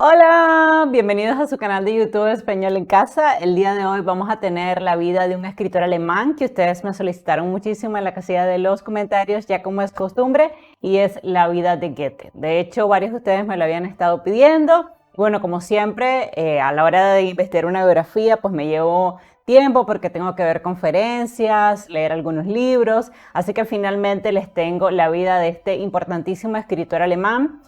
Hola, bienvenidos a su canal de YouTube Español en Casa. El día de hoy vamos a tener la vida de un escritor alemán que ustedes me solicitaron muchísimo en la casilla de los comentarios, ya como es costumbre, y es la vida de Goethe. De hecho, varios de ustedes me lo habían estado pidiendo. Bueno, como siempre, a la hora de investigar una biografía, pues me llevo tiempo porque tengo que ver conferencias, leer algunos libros, así que finalmente les tengo la vida de este importantísimo escritor alemán.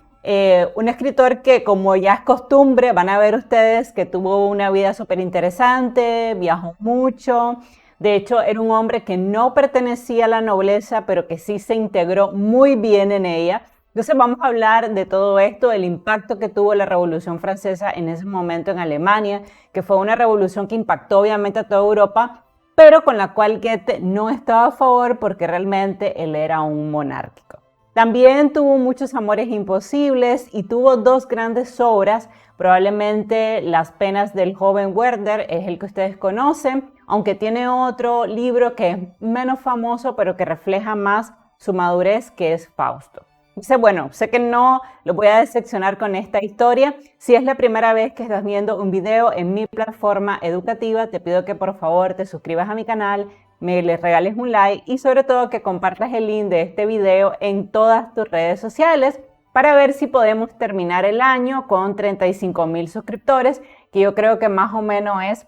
Un escritor que, como ya es costumbre, van a ver ustedes que tuvo una vida súper interesante, viajó mucho. De hecho, era un hombre que no pertenecía a la nobleza, pero que sí se integró muy bien en ella. Entonces vamos a hablar de todo esto, el impacto que tuvo la Revolución Francesa en ese momento en Alemania, que fue una revolución que impactó obviamente a toda Europa, pero con la cual Goethe no estaba a favor porque realmente él era un monárquico. También tuvo muchos amores imposibles y tuvo dos grandes obras. Probablemente Las penas del joven Werther es el que ustedes conocen, aunque tiene otro libro que es menos famoso, pero que refleja más su madurez, que es Fausto. Dice, bueno, sé que no lo voy a decepcionar con esta historia. Si es la primera vez que estás viendo un video en mi plataforma educativa, te pido que por favor te suscribas a mi canal, me les regales un like y sobre todo que compartas el link de este video en todas tus redes sociales para ver si podemos terminar el año con 35,000 suscriptores, que yo creo que más o menos es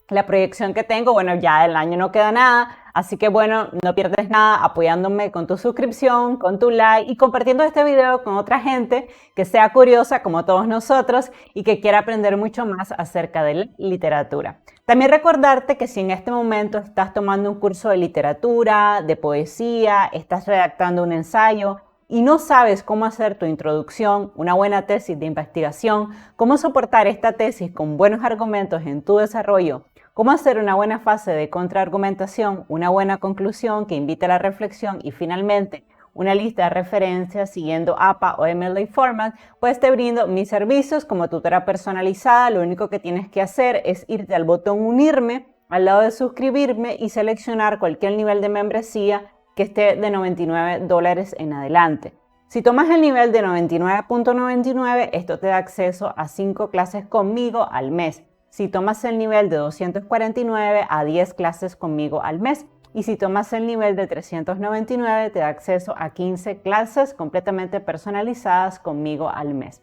la proyección que tengo. Bueno, ya el año no queda nada, así que bueno, no pierdes nada apoyándome con tu suscripción, con tu like y compartiendo este video con otra gente que sea curiosa como todos nosotros y que quiera aprender mucho más acerca de la literatura. También recordarte que si en este momento estás tomando un curso de literatura, de poesía, estás redactando un ensayo y no sabes cómo hacer tu introducción, una buena tesis de investigación, cómo soportar esta tesis con buenos argumentos en tu desarrollo, cómo hacer una buena fase de contraargumentación, una buena conclusión que invite a la reflexión y finalmente una lista de referencias siguiendo APA o MLA Format, pues te brindo mis servicios como tutora personalizada. Lo único que tienes que hacer es irte al botón unirme, al lado de suscribirme y seleccionar cualquier nivel de membresía que esté de $99 en adelante. Si tomas el nivel de 99.99, esto te da acceso a 5 clases conmigo al mes. Si tomas el nivel de 249, a 10 clases conmigo al mes. Y si tomas el nivel de 399, te da acceso a 15 clases completamente personalizadas conmigo al mes.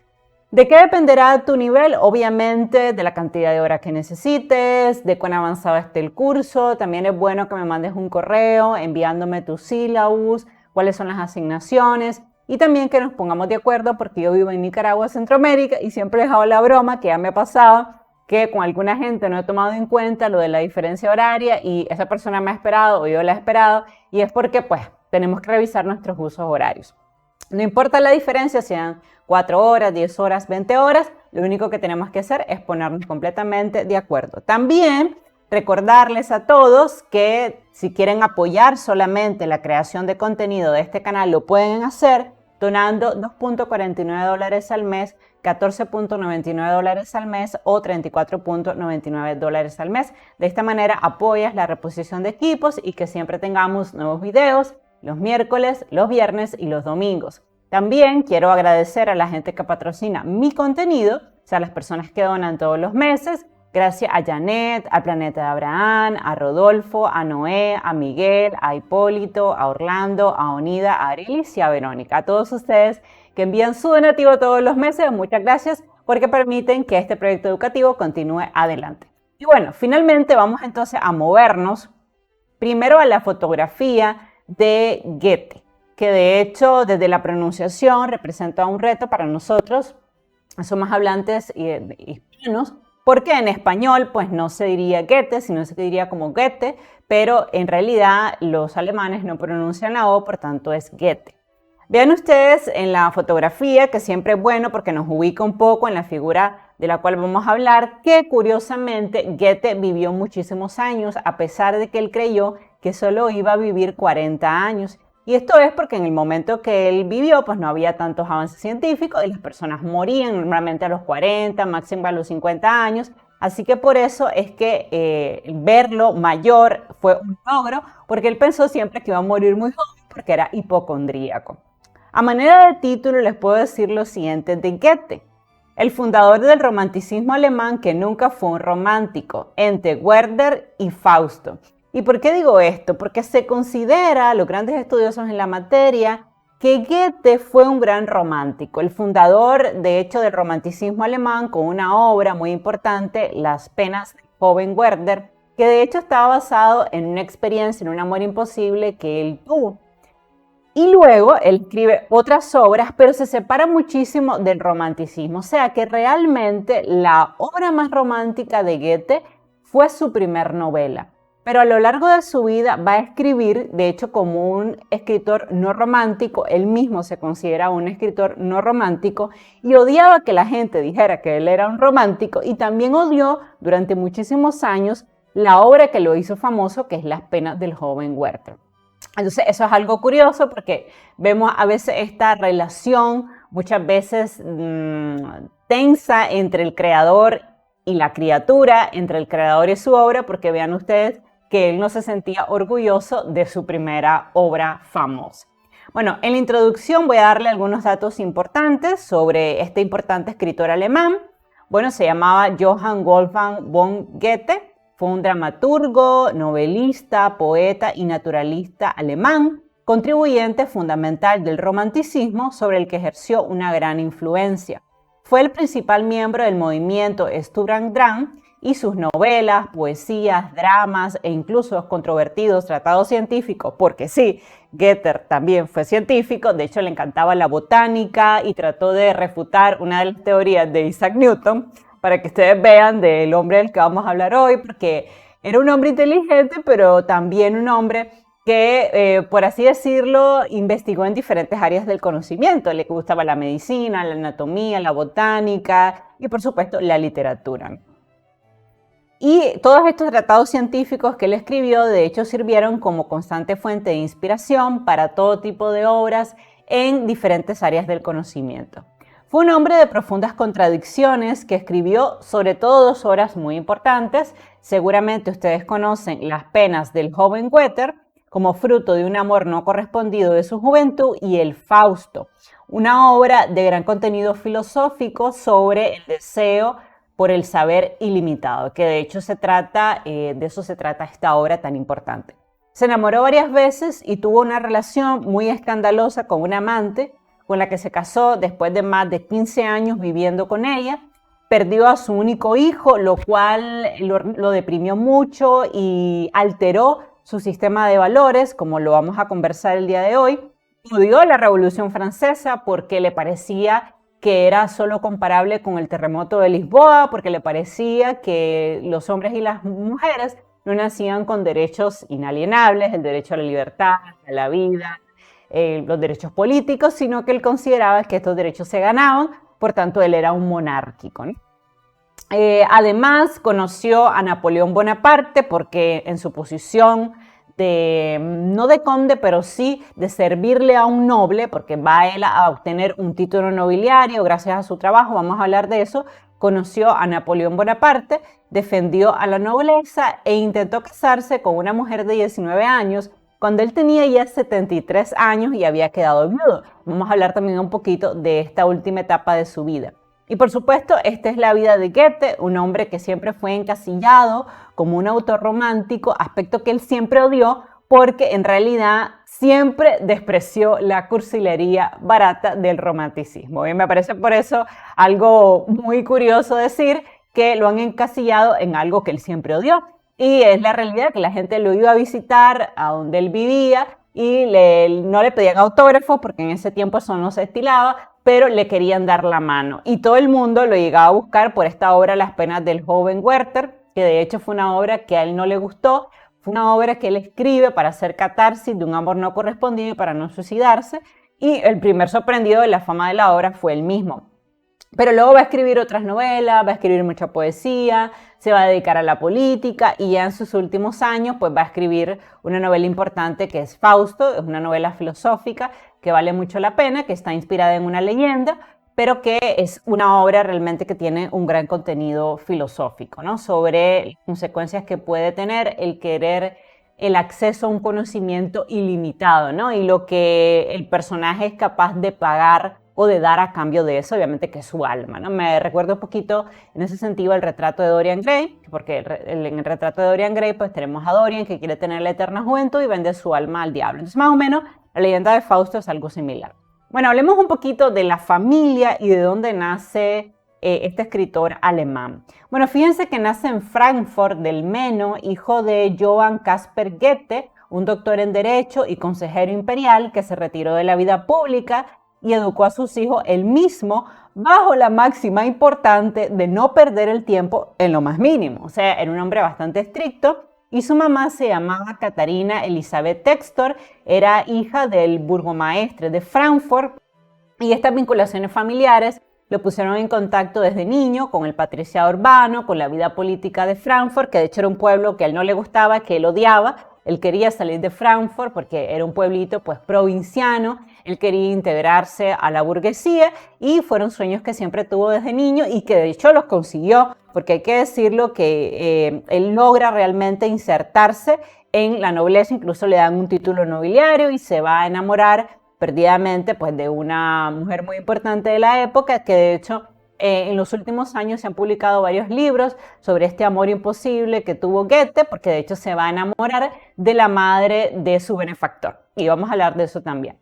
¿De qué dependerá tu nivel? Obviamente de la cantidad de horas que necesites, de cuán avanzado esté el curso. También es bueno que me mandes un correo enviándome tu syllabus, cuáles son las asignaciones y también que nos pongamos de acuerdo porque yo vivo en Nicaragua, Centroamérica, y siempre he dejado la broma que ya me ha pasado que con alguna gente no he tomado en cuenta lo de la diferencia horaria y esa persona me ha esperado o yo la he esperado y es porque pues tenemos que revisar nuestros usos horarios. No importa la diferencia, sean 4 horas, 10 horas, 20 horas, lo único que tenemos que hacer es ponernos completamente de acuerdo. También recordarles a todos que si quieren apoyar solamente la creación de contenido de este canal, lo pueden hacer donando $2.49 al mes, $14.99 al mes o $34.99 al mes. De esta manera apoyas la reposición de equipos y que siempre tengamos nuevos videos los miércoles, los viernes y los domingos. También quiero agradecer a la gente que patrocina mi contenido, o sea, las personas que donan todos los meses. Gracias a Janet, al Planeta de Abraham, a Rodolfo, a Noé, a Miguel, a Hipólito, a Orlando, a Onida, a Arilis y a Verónica. A todos ustedes que envían su donativo todos los meses, muchas gracias porque permiten que este proyecto educativo continúe adelante. Y bueno, finalmente vamos entonces a movernos primero a la fotografía de Goethe, que de hecho desde la pronunciación representa un reto para nosotros, somos hablantes hispanos, porque en español pues no se diría Goethe, sino se diría como Goethe, pero en realidad los alemanes no pronuncian la O, por tanto es Goethe. Vean ustedes en la fotografía, que siempre es bueno porque nos ubica un poco en la figura de la cual vamos a hablar, que curiosamente Goethe vivió muchísimos años, a pesar de que él creyó que solo iba a vivir 40 años. Y esto es porque en el momento que él vivió, pues no había tantos avances científicos y las personas morían normalmente a los 40, máximo a los 50 años. Así que por eso es que verlo mayor fue un logro, porque él pensó siempre que iba a morir muy joven porque era hipocondríaco. A manera de título les puedo decir lo siguiente de Goethe, el fundador del romanticismo alemán que nunca fue un romántico, entre Werther y Fausto. ¿Y por qué digo esto? Porque se considera, los grandes estudiosos en la materia, que Goethe fue un gran romántico, el fundador de hecho del romanticismo alemán con una obra muy importante, Las penas del joven Werther, que de hecho estaba basado en una experiencia, en un amor imposible que él tuvo. Y luego él escribe otras obras, pero se separa muchísimo del romanticismo, o sea que realmente la obra más romántica de Goethe fue su primer novela. Pero a lo largo de su vida va a escribir, de hecho, como un escritor no romántico, él mismo se considera un escritor no romántico y odiaba que la gente dijera que él era un romántico y también odió durante muchísimos años la obra que lo hizo famoso, que es Las penas del joven Werther. Entonces, eso es algo curioso porque vemos a veces esta relación muchas veces tensa entre el creador y la criatura, entre el creador y su obra, porque vean ustedes que él no se sentía orgulloso de su primera obra famosa. Bueno, en la introducción voy a darle algunos datos importantes sobre este importante escritor alemán. Bueno, se llamaba Johann Wolfgang von Goethe, fue un dramaturgo, novelista, poeta y naturalista alemán, contribuyente fundamental del romanticismo sobre el que ejerció una gran influencia. Fue el principal miembro del movimiento Sturm und Drang y sus novelas, poesías, dramas e incluso los controvertidos tratados científicos, porque sí, Goethe también fue científico, de hecho le encantaba la botánica y trató de refutar una de las teorías de Isaac Newton, para que ustedes vean del hombre del que vamos a hablar hoy, porque era un hombre inteligente, pero también un hombre que, por así decirlo, investigó en diferentes áreas del conocimiento. Le gustaba la medicina, la anatomía, la botánica y, por supuesto, la literatura. Y todos estos tratados científicos que él escribió, de hecho, sirvieron como constante fuente de inspiración para todo tipo de obras en diferentes áreas del conocimiento. Fue un hombre de profundas contradicciones que escribió sobre todo dos obras muy importantes. Seguramente ustedes conocen Las penas del joven Werther, como fruto de un amor no correspondido de su juventud, y El Fausto, una obra de gran contenido filosófico sobre el deseo por el saber ilimitado, que de hecho de eso se trata esta obra tan importante. Se enamoró varias veces y tuvo una relación muy escandalosa con una amante, con la que se casó después de más de 15 años viviendo con ella. Perdió a su único hijo, lo cual lo deprimió mucho y alteró su sistema de valores, como lo vamos a conversar el día de hoy. Odió la Revolución Francesa porque le parecía que era solo comparable con el terremoto de Lisboa, porque le parecía que los hombres y las mujeres no nacían con derechos inalienables, el derecho a la libertad, a la vida, los derechos políticos, sino que él consideraba que estos derechos se ganaban, por tanto él era un monárquico, ¿no? Además conoció a Napoleón Bonaparte porque en su posición no de conde, pero sí de servirle a un noble, porque va él a obtener un título nobiliario gracias a su trabajo, vamos a hablar de eso, conoció a Napoleón Bonaparte, defendió a la nobleza e intentó casarse con una mujer de 19 años, cuando él tenía ya 73 años y había quedado viudo. Vamos a hablar también un poquito de esta última etapa de su vida. Y por supuesto, esta es la vida de Goethe, un hombre que siempre fue encasillado como un autor romántico, aspecto que él siempre odió porque en realidad siempre despreció la cursilería barata del romanticismo. Y me parece por eso algo muy curioso decir que lo han encasillado en algo que él siempre odió. Y es la realidad que la gente lo iba a visitar a donde él vivía y no le pedían autógrafos porque en ese tiempo eso no se estilaba, pero le querían dar la mano. Y todo el mundo lo llegaba a buscar por esta obra Las penas del joven Werther, que de hecho fue una obra que a él no le gustó, fue una obra que él escribe para hacer catarsis de un amor no correspondido y para no suicidarse, y el primer sorprendido de la fama de la obra fue él mismo. Pero luego va a escribir otras novelas, va a escribir mucha poesía, se va a dedicar a la política y ya en sus últimos años pues va a escribir una novela importante que es Fausto, es una novela filosófica que vale mucho la pena, que está inspirada en una leyenda, pero que es una obra realmente que tiene un gran contenido filosófico, ¿no? Sobre las consecuencias que puede tener el querer el acceso a un conocimiento ilimitado, ¿no? Y lo que el personaje es capaz de pagar o de dar a cambio de eso, obviamente que es su alma, ¿no? Me recuerda un poquito en ese sentido el retrato de Dorian Gray, porque en el retrato de Dorian Gray pues tenemos a Dorian que quiere tener la eterna juventud y vende su alma al diablo. Entonces más o menos la leyenda de Fausto es algo similar. Bueno, hablemos un poquito de la familia y de dónde nace este escritor alemán. Bueno, fíjense que nace en Frankfurt del Meno, hijo de Johann Caspar Goethe, un doctor en Derecho y consejero imperial que se retiró de la vida pública y educó a sus hijos él mismo bajo la máxima importante de no perder el tiempo en lo más mínimo. O sea, era un hombre bastante estricto y su mamá se llamaba Katharina Elisabeth Textor, era hija del burgomaestre de Frankfurt y estas vinculaciones familiares lo pusieron en contacto desde niño con el patriciado urbano, con la vida política de Frankfurt, que de hecho era un pueblo que a él no le gustaba, que él odiaba. Él quería salir de Frankfurt porque era un pueblito pues provinciano, él quería integrarse a la burguesía y fueron sueños que siempre tuvo desde niño y que de hecho los consiguió, porque hay que decirlo que él logra realmente insertarse en la nobleza, incluso le dan un título nobiliario y se va a enamorar perdidamente pues de una mujer muy importante de la época, que de hecho en los últimos años se han publicado varios libros sobre este amor imposible que tuvo Goethe, porque de hecho se va a enamorar de la madre de su benefactor. Y vamos a hablar de eso también.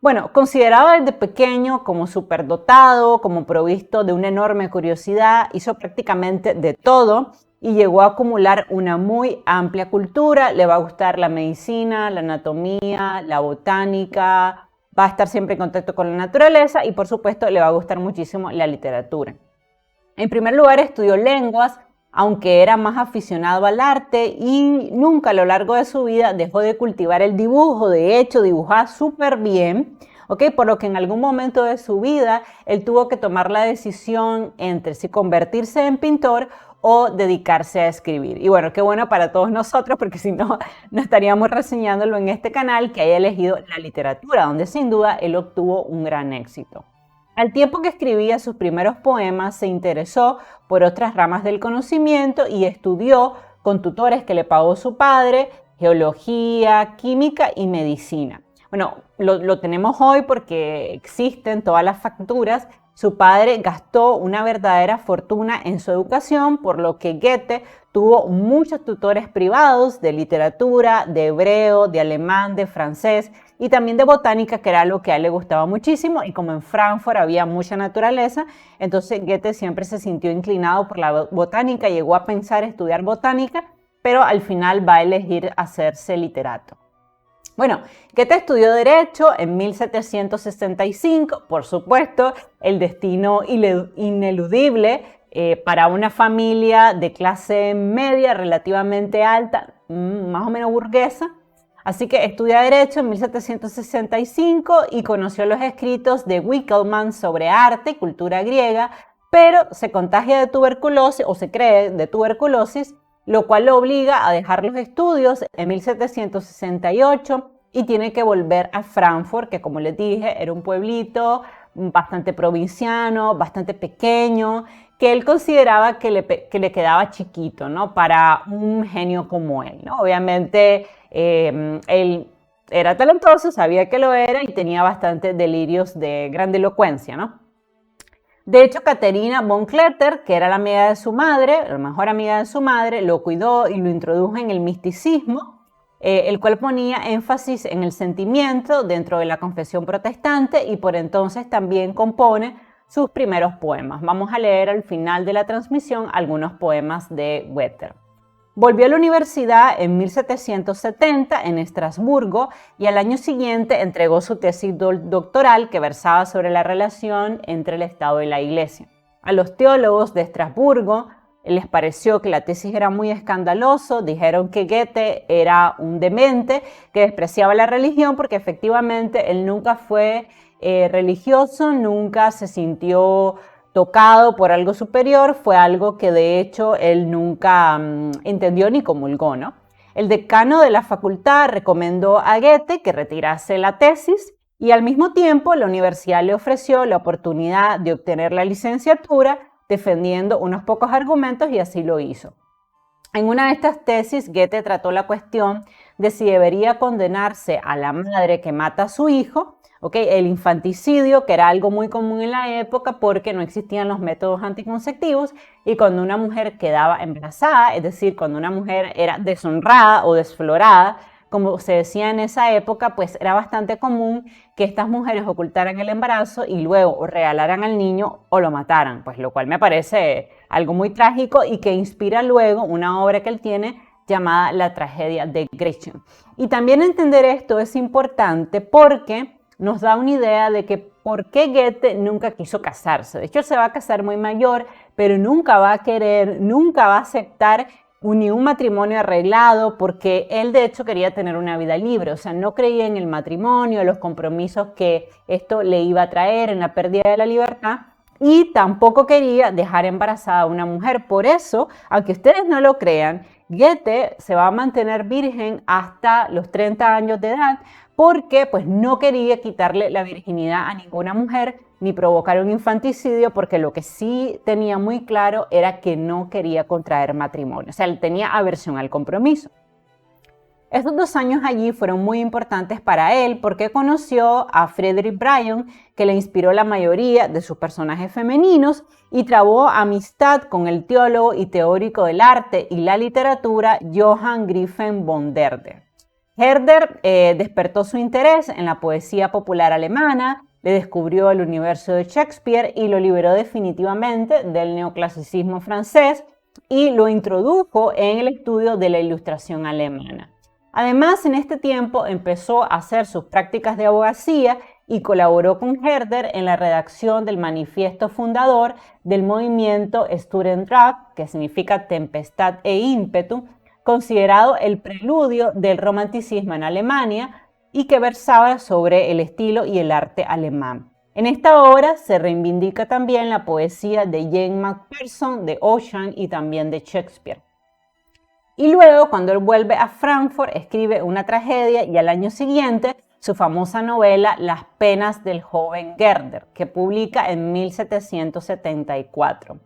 Bueno, considerado desde pequeño como superdotado, como provisto de una enorme curiosidad, hizo prácticamente de todo y llegó a acumular una muy amplia cultura. Le va a gustar la medicina, la anatomía, la botánica, va a estar siempre en contacto con la naturaleza y por supuesto le va a gustar muchísimo la literatura. En primer lugar estudió lenguas, aunque era más aficionado al arte y nunca a lo largo de su vida dejó de cultivar el dibujo. De hecho, dibujaba súper bien, ¿ok? Por lo que en algún momento de su vida él tuvo que tomar la decisión entre si convertirse en pintor o dedicarse a escribir. Y bueno, qué bueno para todos nosotros, porque si no, no estaríamos reseñándolo en este canal, que haya elegido la literatura, donde sin duda él obtuvo un gran éxito. Al tiempo que escribía sus primeros poemas, se interesó por otras ramas del conocimiento y estudió con tutores que le pagó su padre, geología, química y medicina. Bueno, lo tenemos hoy porque existen todas las facturas. Su padre gastó una verdadera fortuna en su educación, por lo que Goethe tuvo muchos tutores privados de literatura, de hebreo, de alemán, de francés y también de botánica, que era lo que a él le gustaba muchísimo. Y como en Frankfurt había mucha naturaleza, entonces Goethe siempre se sintió inclinado por la botánica, llegó a pensar estudiar botánica, pero al final va a elegir hacerse literato. Bueno, Goethe estudió Derecho en 1765, por supuesto, el destino ineludible para una familia de clase media relativamente alta, más o menos burguesa. Así que estudia Derecho en 1765 y conoció los escritos de Winckelmann sobre arte y cultura griega, pero se contagia de tuberculosis, o se cree de tuberculosis, lo cual lo obliga a dejar los estudios en 1768 y tiene que volver a Frankfurt, que como les dije, era un pueblito bastante provinciano, bastante pequeño, que él consideraba que le quedaba chiquito, ¿no? Para un genio como él, ¿no? Obviamente, él era talentoso, sabía que lo era y tenía bastantes delirios de grandilocuencia, ¿no? De hecho, Katharina von Kletter, que era la amiga de su madre, la mejor amiga de su madre, lo cuidó y lo introdujo en el misticismo, el cual ponía énfasis en el sentimiento dentro de la confesión protestante y por entonces también compone sus primeros poemas. Vamos a leer al final de la transmisión algunos poemas de Goethe. Volvió a la universidad en 1770 en Estrasburgo y al año siguiente entregó su tesis doctoral que versaba sobre la relación entre el Estado y la Iglesia. A los teólogos de Estrasburgo les pareció que la tesis era muy escandaloso, dijeron que Goethe era un demente, que despreciaba la religión porque efectivamente él nunca fue religioso, nunca se sintió tocado por algo superior, fue algo que de hecho él nunca entendió ni comulgó, ¿no? El decano de la facultad recomendó a Goethe que retirase la tesis Y al mismo tiempo, la universidad le ofreció la oportunidad de obtener la licenciatura defendiendo unos pocos argumentos y así lo hizo. En una de estas tesis, Goethe trató la cuestión de si debería condenarse a la madre que mata a su hijo, el infanticidio, que era algo muy común en la época porque no existían los métodos anticonceptivos, y cuando una mujer quedaba embarazada, es decir, cuando una mujer era deshonrada o desflorada, como se decía en esa época, pues era bastante común que estas mujeres ocultaran el embarazo y luego o regalaran al niño o lo mataran, pues lo cual me parece algo muy trágico y que inspira luego una obra que él tiene llamada La tragedia de Gretchen. Y también entender esto es importante porque nos da una idea de que por qué Goethe nunca quiso casarse. De hecho, él se va a casar muy mayor, pero nunca va a querer, nunca va a aceptar ni un matrimonio arreglado, porque él de hecho quería tener una vida libre, o sea, no creía en el matrimonio, en los compromisos que esto le iba a traer, en la pérdida de la libertad, y tampoco quería dejar embarazada a una mujer. Por eso, aunque ustedes no lo crean, Goethe se va a mantener virgen hasta los 30 años de edad, porque pues no quería quitarle la virginidad a ninguna mujer ni provocar un infanticidio, porque lo que sí tenía muy claro era que no quería contraer matrimonio, o sea, él tenía aversión al compromiso. Estos 2 años allí fueron muy importantes para él porque conoció a Frederick Bryon, que le inspiró la mayoría de sus personajes femeninos, y trabó amistad con el teólogo y teórico del arte y la literatura Johann Griffen von Herder. Herder despertó su interés en la poesía popular alemana, le descubrió el universo de Shakespeare y lo liberó definitivamente del neoclasicismo francés y lo introdujo en el estudio de la ilustración alemana. Además, en este tiempo empezó a hacer sus prácticas de abogacía y colaboró con Herder en la redacción del manifiesto fundador del movimiento Sturm-und-Drang, que significa tempestad e ímpetu, considerado el preludio del romanticismo en Alemania y que versaba sobre el estilo y el arte alemán. En esta obra se reivindica también la poesía de Jane Macpherson, de Ocean y también de Shakespeare. Y luego, cuando él vuelve a Frankfurt, escribe una tragedia y al año siguiente su famosa novela Las penas del joven Werther, que publica en 1774.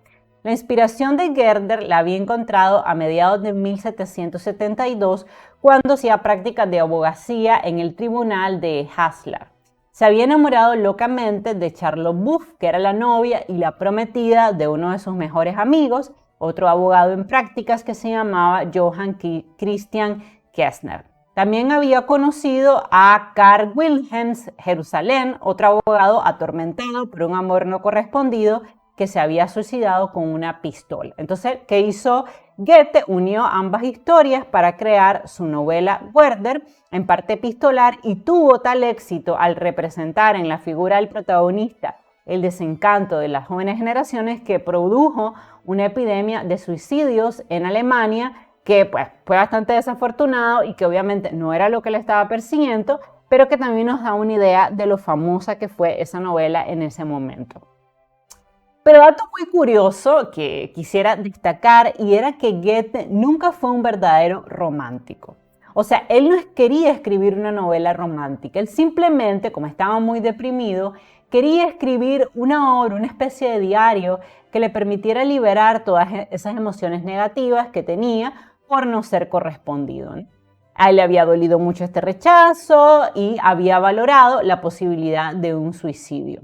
La inspiración de Werther la había encontrado a mediados de 1772 cuando hacía prácticas de abogacía en el tribunal de Haslar. Se había enamorado locamente de Charlotte Buff, que era la novia y la prometida de uno de sus mejores amigos, otro abogado en prácticas que se llamaba Johann Christian Kästner. También había conocido a Karl Wilhelm Jerusalem, otro abogado atormentado por un amor no correspondido que se había suicidado con una pistola. Entonces, ¿qué hizo Goethe? Unió ambas historias para crear su novela Werther, en parte epistolar, y tuvo tal éxito al representar en la figura del protagonista el desencanto de las jóvenes generaciones que produjo una epidemia de suicidios en Alemania que pues, fue bastante desafortunado y que obviamente no era lo que le estaba persiguiendo, pero que también nos da una idea de lo famosa que fue esa novela en ese momento. Pero dato muy curioso que quisiera destacar y era que Goethe nunca fue un verdadero romántico. O sea, él no quería escribir una novela romántica, él simplemente, como estaba muy deprimido, quería escribir una obra, una especie de diario que le permitiera liberar todas esas emociones negativas que tenía por no ser correspondido, ¿no? A él le había dolido mucho este rechazo y había valorado la posibilidad de un suicidio.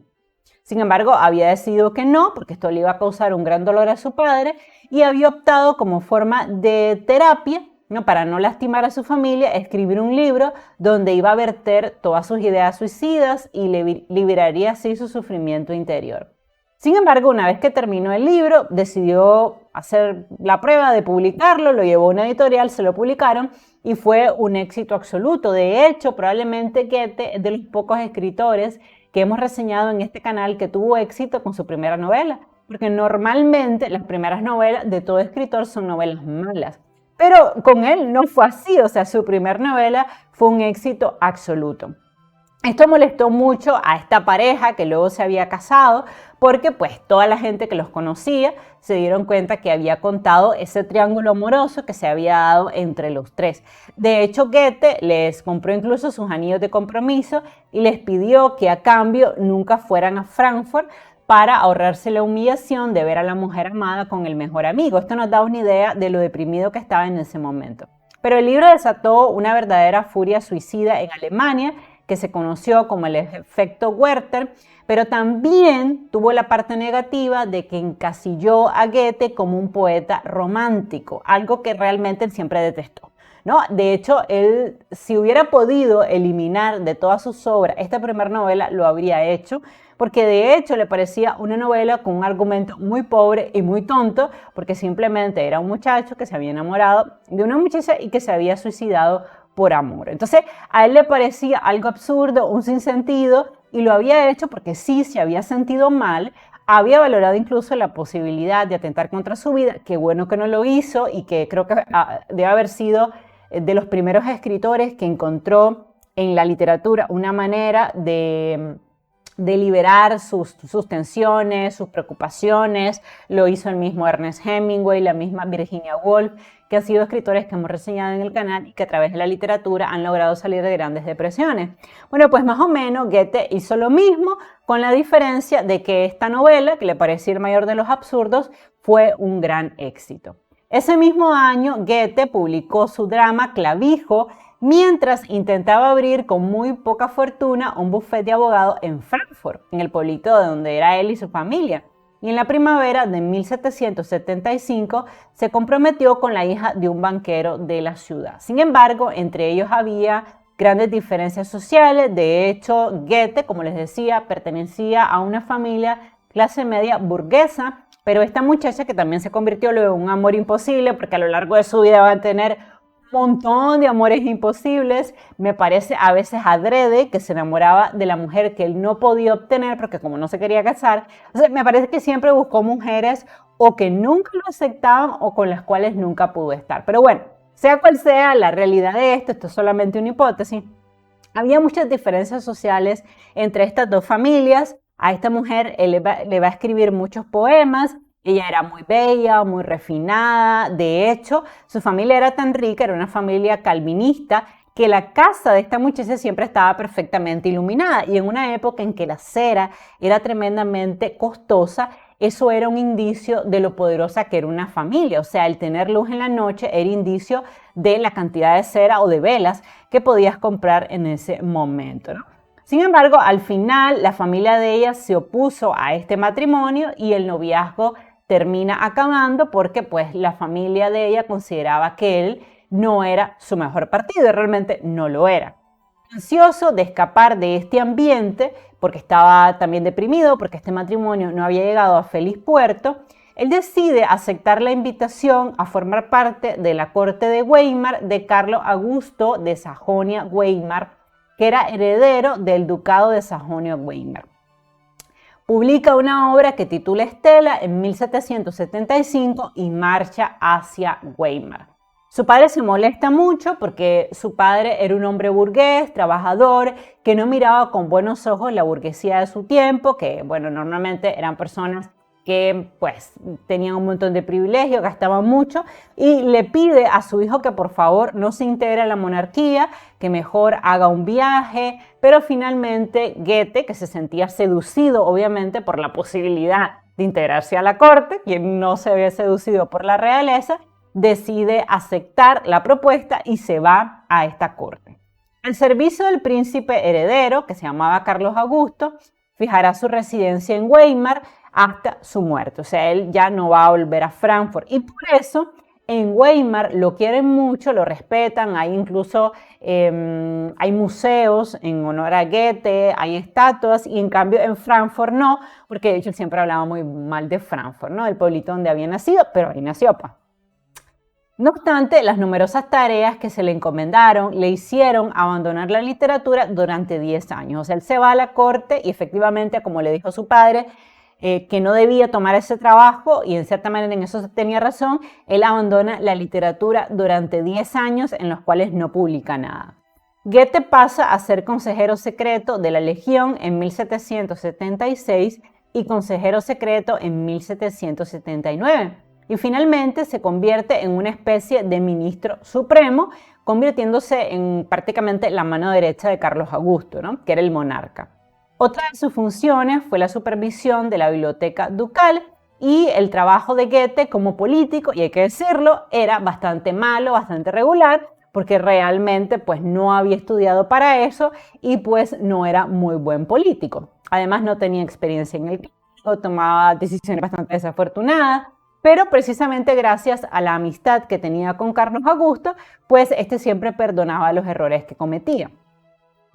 Sin embargo, había decidido que no, porque esto le iba a causar un gran dolor a su padre, y había optado como forma de terapia, ¿no?, para no lastimar a su familia, escribir un libro donde iba a verter todas sus ideas suicidas y liberaría así su sufrimiento interior. Sin embargo, una vez que terminó el libro, decidió hacer la prueba de publicarlo, lo llevó a una editorial, se lo publicaron y fue un éxito absoluto. De hecho, probablemente Goethe es de los pocos escritores que hemos reseñado en este canal que tuvo éxito con su primera novela, porque normalmente las primeras novelas de todo escritor son novelas malas. Pero con él no fue así, o sea, su primera novela fue un éxito absoluto. Esto molestó mucho a esta pareja que luego se había casado porque pues toda la gente que los conocía se dieron cuenta que había contado ese triángulo amoroso que se había dado entre los tres. De hecho, Goethe les compró incluso sus anillos de compromiso y les pidió que a cambio nunca fueran a Frankfurt para ahorrarse la humillación de ver a la mujer amada con el mejor amigo. Esto nos da una idea de lo deprimido que estaba en ese momento. Pero el libro desató una verdadera furia suicida en Alemania, que se conoció como el efecto Werther, pero también tuvo la parte negativa de que encasilló a Goethe como un poeta romántico, algo que realmente él siempre detestó, ¿no? De hecho, él, si hubiera podido eliminar de todas sus obras esta primera novela, lo habría hecho, porque de hecho le parecía una novela con un argumento muy pobre y muy tonto, porque simplemente era un muchacho que se había enamorado de una muchacha y que se había suicidado por amor. Entonces a él le parecía algo absurdo, un sinsentido, y lo había hecho porque sí se había sentido mal, había valorado incluso la posibilidad de atentar contra su vida. Qué bueno que no lo hizo, y que creo que debe haber sido de los primeros escritores que encontró en la literatura una manera de liberar sus tensiones, sus preocupaciones. Lo hizo el mismo Ernest Hemingway, la misma Virginia Woolf, que han sido escritores que hemos reseñado en el canal y que a través de la literatura han logrado salir de grandes depresiones. Bueno, pues más o menos Goethe hizo lo mismo, con la diferencia de que esta novela, que le parecía el mayor de los absurdos, fue un gran éxito. Ese mismo año, Goethe publicó su drama Clavijo, mientras intentaba abrir con muy poca fortuna un bufete de abogados en Frankfurt, en el pueblito de donde era él y su familia. Y en la primavera de 1775 se comprometió con la hija de un banquero de la ciudad. Sin embargo, entre ellos había grandes diferencias sociales. De hecho, Goethe, como les decía, pertenecía a una familia clase media burguesa, pero esta muchacha, que también se convirtió luego en un amor imposible, porque a lo largo de su vida va a tener montón de amores imposibles, me parece a veces adrede, que se enamoraba de la mujer que él no podía obtener porque como no se quería casar. O sea, me parece que siempre buscó mujeres o que nunca lo aceptaban o con las cuales nunca pudo estar. Pero bueno, sea cual sea la realidad de esto es solamente una hipótesis. Había muchas diferencias sociales entre estas dos familias. A esta mujer él le va a escribir muchos poemas. Ella era muy bella, muy refinada. De hecho, su familia era tan rica, era una familia calvinista, que la casa de esta muchacha siempre estaba perfectamente iluminada. Y en una época en que la cera era tremendamente costosa, eso era un indicio de lo poderosa que era una familia. O sea, el tener luz en la noche era indicio de la cantidad de cera o de velas que podías comprar en ese momento, ¿no? Sin embargo, al final la familia de ella se opuso a este matrimonio y el noviazgo termina acabando porque pues la familia de ella consideraba que él no era su mejor partido, y realmente no lo era. Ansioso de escapar de este ambiente, porque estaba también deprimido, porque este matrimonio no había llegado a feliz puerto, él decide aceptar la invitación a formar parte de la corte de Weimar de Carlos Augusto de Sajonia-Weimar, que era heredero del ducado de Sajonia-Weimar. Publica una obra que titula Estela en 1775 y marcha hacia Weimar. Su padre se molesta mucho porque su padre era un hombre burgués, trabajador, que no miraba con buenos ojos la burguesía de su tiempo, que bueno, normalmente eran personas que pues tenían un montón de privilegios, gastaban mucho, y le pide a su hijo que por favor no se integre a la monarquía, que mejor haga un viaje. Pero finalmente Goethe, que se sentía seducido obviamente por la posibilidad de integrarse a la corte, quien no se ve seducido por la realeza, decide aceptar la propuesta y se va a esta corte. Al servicio del príncipe heredero, que se llamaba Carlos Augusto, fijará su residencia en Weimar hasta su muerte. O sea, él ya no va a volver a Frankfurt, y por eso en Weimar lo quieren mucho, lo respetan. Hay incluso hay museos en honor a Goethe, hay estatuas, y en cambio en Frankfurt no, porque de hecho él siempre hablaba muy mal de Frankfurt, ¿no? El pueblito donde había nacido, pero ahí nació, pues. No obstante, las numerosas tareas que se le encomendaron le hicieron abandonar la literatura durante 10 años. O sea, él se va a la corte y efectivamente, como le dijo su padre, que no debía tomar ese trabajo, y en cierta manera en eso tenía razón, él abandona la literatura durante 10 años en los cuales no publica nada. Goethe pasa a ser consejero secreto de la Legión en 1776 y consejero secreto en 1779. Y finalmente se convierte en una especie de ministro supremo, convirtiéndose en prácticamente la mano derecha de Carlos Augusto, ¿no?, que era el monarca. Otra de sus funciones fue la supervisión de la biblioteca ducal y el trabajo de Goethe como político, y hay que decirlo, era bastante malo, bastante regular, porque realmente pues no había estudiado para eso y pues no era muy buen político. Además no tenía experiencia en el campo, tomaba decisiones bastante desafortunadas, pero precisamente gracias a la amistad que tenía con Carlos Augusto, pues este siempre perdonaba los errores que cometía.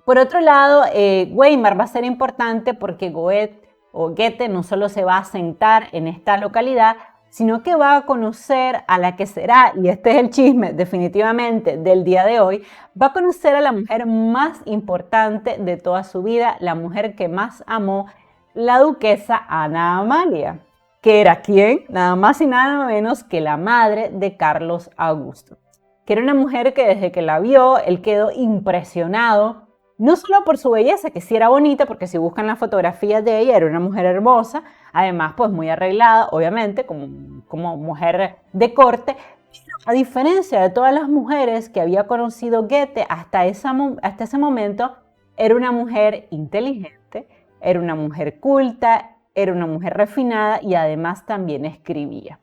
Por otro lado, Weimar va a ser importante porque Goethe no solo se va a sentar en esta localidad, sino que va a conocer a la que será, y este es el chisme definitivamente del día de hoy, va a conocer a la mujer más importante de toda su vida, la mujer que más amó, la duquesa Ana Amalia, que era ¿quién? Nada más y nada menos que la madre de Carlos Augusto, que era una mujer que desde que la vio, él quedó impresionado, no solo por su belleza, que sí era bonita, porque si buscan las fotografías de ella, era una mujer hermosa, además pues muy arreglada, obviamente, como mujer de corte, pero a diferencia de todas las mujeres que había conocido Goethe hasta ese momento, era una mujer inteligente, era una mujer culta, era una mujer refinada y además también escribía.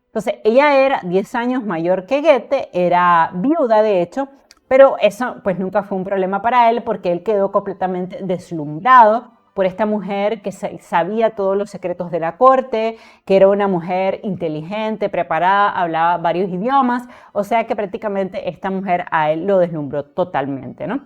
Entonces, ella era 10 años mayor que Goethe, era viuda de hecho, pero eso pues nunca fue un problema para él porque él quedó completamente deslumbrado por esta mujer que sabía todos los secretos de la corte, que era una mujer inteligente, preparada, hablaba varios idiomas, o sea que prácticamente esta mujer a él lo deslumbró totalmente, ¿no?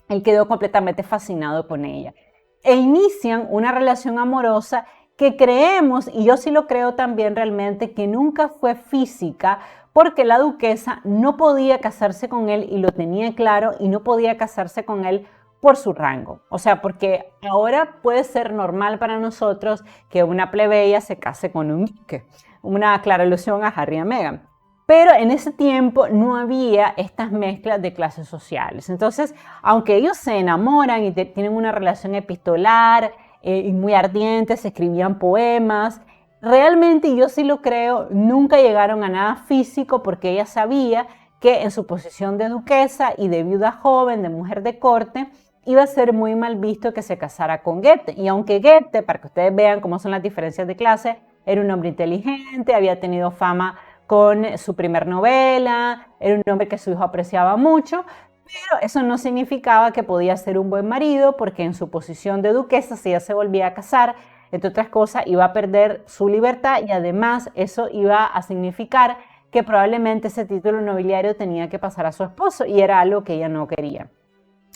Él quedó completamente fascinado con ella. E inician una relación amorosa que creemos, y yo sí lo creo también realmente, que nunca fue física, porque la duquesa no podía casarse con él y lo tenía claro, y no podía casarse con él por su rango. O sea, porque ahora puede ser normal para nosotros que una plebeya se case con un duque, una clara alusión a Harry y a Meghan. Pero en ese tiempo no había estas mezclas de clases sociales. Entonces, aunque ellos se enamoran y tienen una relación epistolar y muy ardiente, se escribían poemas, realmente yo sí lo creo, nunca llegaron a nada físico porque ella sabía que en su posición de duquesa y de viuda joven, de mujer de corte, iba a ser muy mal visto que se casara con Goethe. Y aunque Goethe, para que ustedes vean cómo son las diferencias de clase, era un hombre inteligente, había tenido fama con su primer novela, era un hombre que su hijo apreciaba mucho, pero eso no significaba que podía ser un buen marido, porque en su posición de duquesa, si ella se volvía a casar, entre otras cosas, iba a perder su libertad y además eso iba a significar que probablemente ese título nobiliario tenía que pasar a su esposo y era algo que ella no quería.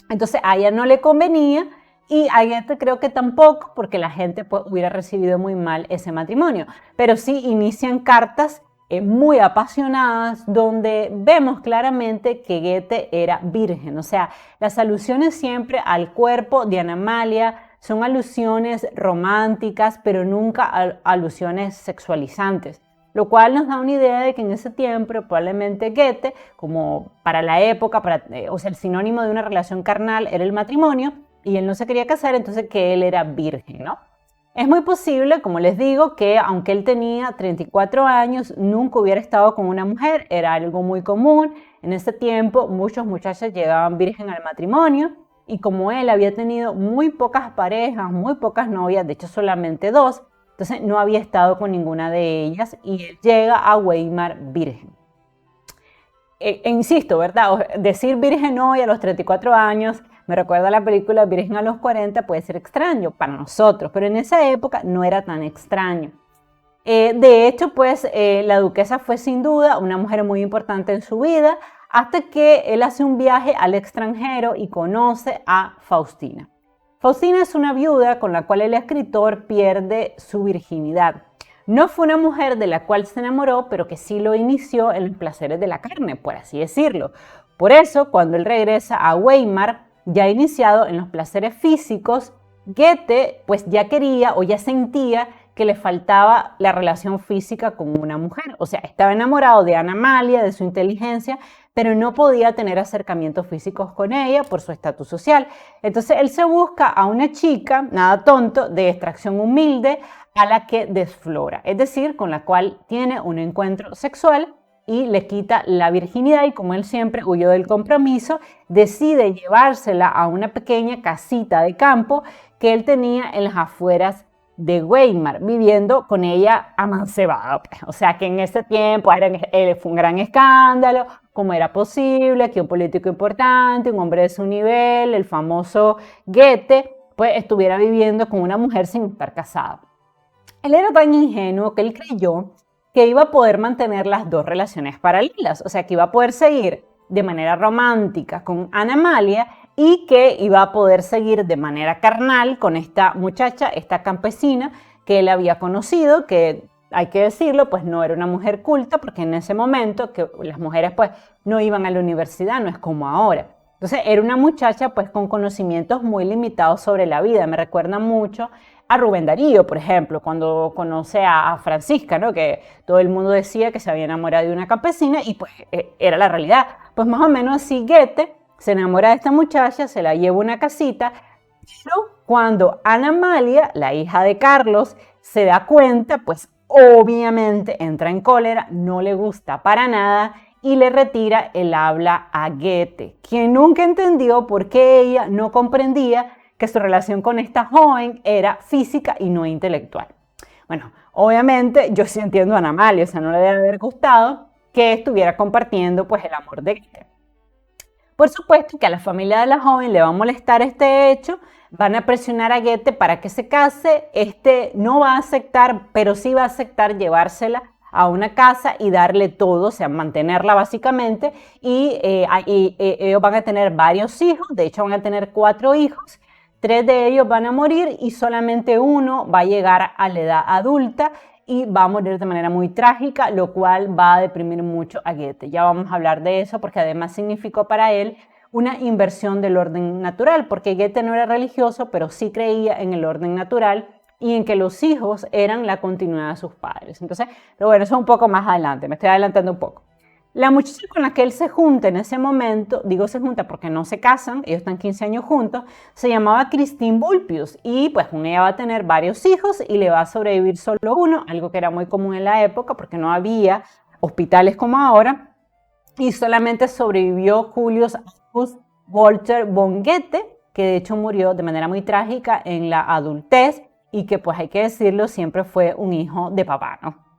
Entonces a ella no le convenía y a Goethe creo que tampoco, porque la gente pues, hubiera recibido muy mal ese matrimonio. Pero sí inician cartas muy apasionadas, donde vemos claramente que Goethe era virgen. O sea, las alusiones siempre al cuerpo de Ana Amalia son alusiones románticas, pero nunca alusiones sexualizantes. Lo cual nos da una idea de que en ese tiempo probablemente Goethe, como para la época, o sea, el sinónimo de una relación carnal era el matrimonio, y él no se quería casar, entonces que él era virgen, ¿no? Es muy posible, como les digo, que aunque él tenía 34 años, nunca hubiera estado con una mujer, era algo muy común. En ese tiempo muchos muchachos llegaban virgen al matrimonio y como él había tenido muy pocas parejas, muy pocas novias, de hecho solamente 2, entonces no había estado con ninguna de ellas y él llega a Weimar virgen. Insisto, ¿verdad? Decir virgen hoy a los 34 años me recuerda a la película Virgen a los 40, puede ser extraño para nosotros, pero en esa época no era tan extraño. De hecho, pues la duquesa fue sin duda una mujer muy importante en su vida, hasta que él hace un viaje al extranjero y conoce a Faustina. Faustina es una viuda con la cual el escritor pierde su virginidad. No fue una mujer de la cual se enamoró, pero que sí lo inició en los placeres de la carne, por así decirlo. Por eso, cuando él regresa a Weimar, ya iniciado en los placeres físicos, Goethe pues ya quería o ya sentía que le faltaba la relación física con una mujer. O sea, estaba enamorado de Ana Amalia, de su inteligencia, pero no podía tener acercamientos físicos con ella por su estatus social. Entonces él se busca a una chica, nada tonto, de extracción humilde, a la que desflora, es decir, con la cual tiene un encuentro sexual y le quita la virginidad, y como él siempre huyó del compromiso, decide llevársela a una pequeña casita de campo que él tenía en las afueras de Weimar, viviendo con ella amancebada. O sea que en ese tiempo fue un gran escándalo, cómo era posible que un político importante, un hombre de su nivel, el famoso Goethe, pues estuviera viviendo con una mujer sin estar casado. Él era tan ingenuo que él creyó que iba a poder mantener las dos relaciones paralelas, o sea que iba a poder seguir de manera romántica con Ana Amalia y que iba a poder seguir de manera carnal con esta muchacha, esta campesina que él había conocido, que hay que decirlo, pues no era una mujer culta, porque en ese momento que las mujeres pues no iban a la universidad, no es como ahora. Entonces era una muchacha pues con conocimientos muy limitados sobre la vida. Me recuerda mucho a Rubén Darío, por ejemplo, cuando conoce a Francisca, ¿no? Que todo el mundo decía que se había enamorado de una campesina y pues era la realidad. Pues más o menos así Goethe se enamora de esta muchacha, se la lleva a una casita, pero cuando Ana Amalia, la hija de Carlos, se da cuenta, pues obviamente entra en cólera, no le gusta para nada y le retira el habla a Goethe, quien nunca entendió por qué ella no comprendía que su relación con esta joven era física y no intelectual. Bueno, obviamente yo sí entiendo a Ana Amalia, o sea, no le debe haber gustado que estuviera compartiendo pues el amor de Goethe. Por supuesto que a la familia de la joven le va a molestar este hecho, van a presionar a Goethe para que se case, este no va a aceptar, pero sí va a aceptar llevársela a una casa y darle todo, o sea, mantenerla básicamente, y ellos van a tener varios hijos, de hecho van a tener 4 hijos, 3 de ellos van a morir y solamente uno va a llegar a la edad adulta y va a morir de manera muy trágica, lo cual va a deprimir mucho a Goethe. Ya vamos a hablar de eso porque además significó para él una inversión del orden natural, porque Goethe no era religioso, pero sí creía en el orden natural y en que los hijos eran la continuidad de sus padres. Entonces, pero bueno, eso es un poco más adelante, me estoy adelantando un poco. La muchacha con la que él se junta en ese momento, digo se junta porque no se casan, ellos están 15 años juntos, se llamaba Christine Vulpius y pues con ella va a tener varios hijos y le va a sobrevivir solo uno, algo que era muy común en la época porque no había hospitales como ahora, y solamente sobrevivió Julius August Walter von Goethe, que de hecho murió de manera muy trágica en la adultez y que pues hay que decirlo, siempre fue un hijo de papá, ¿no?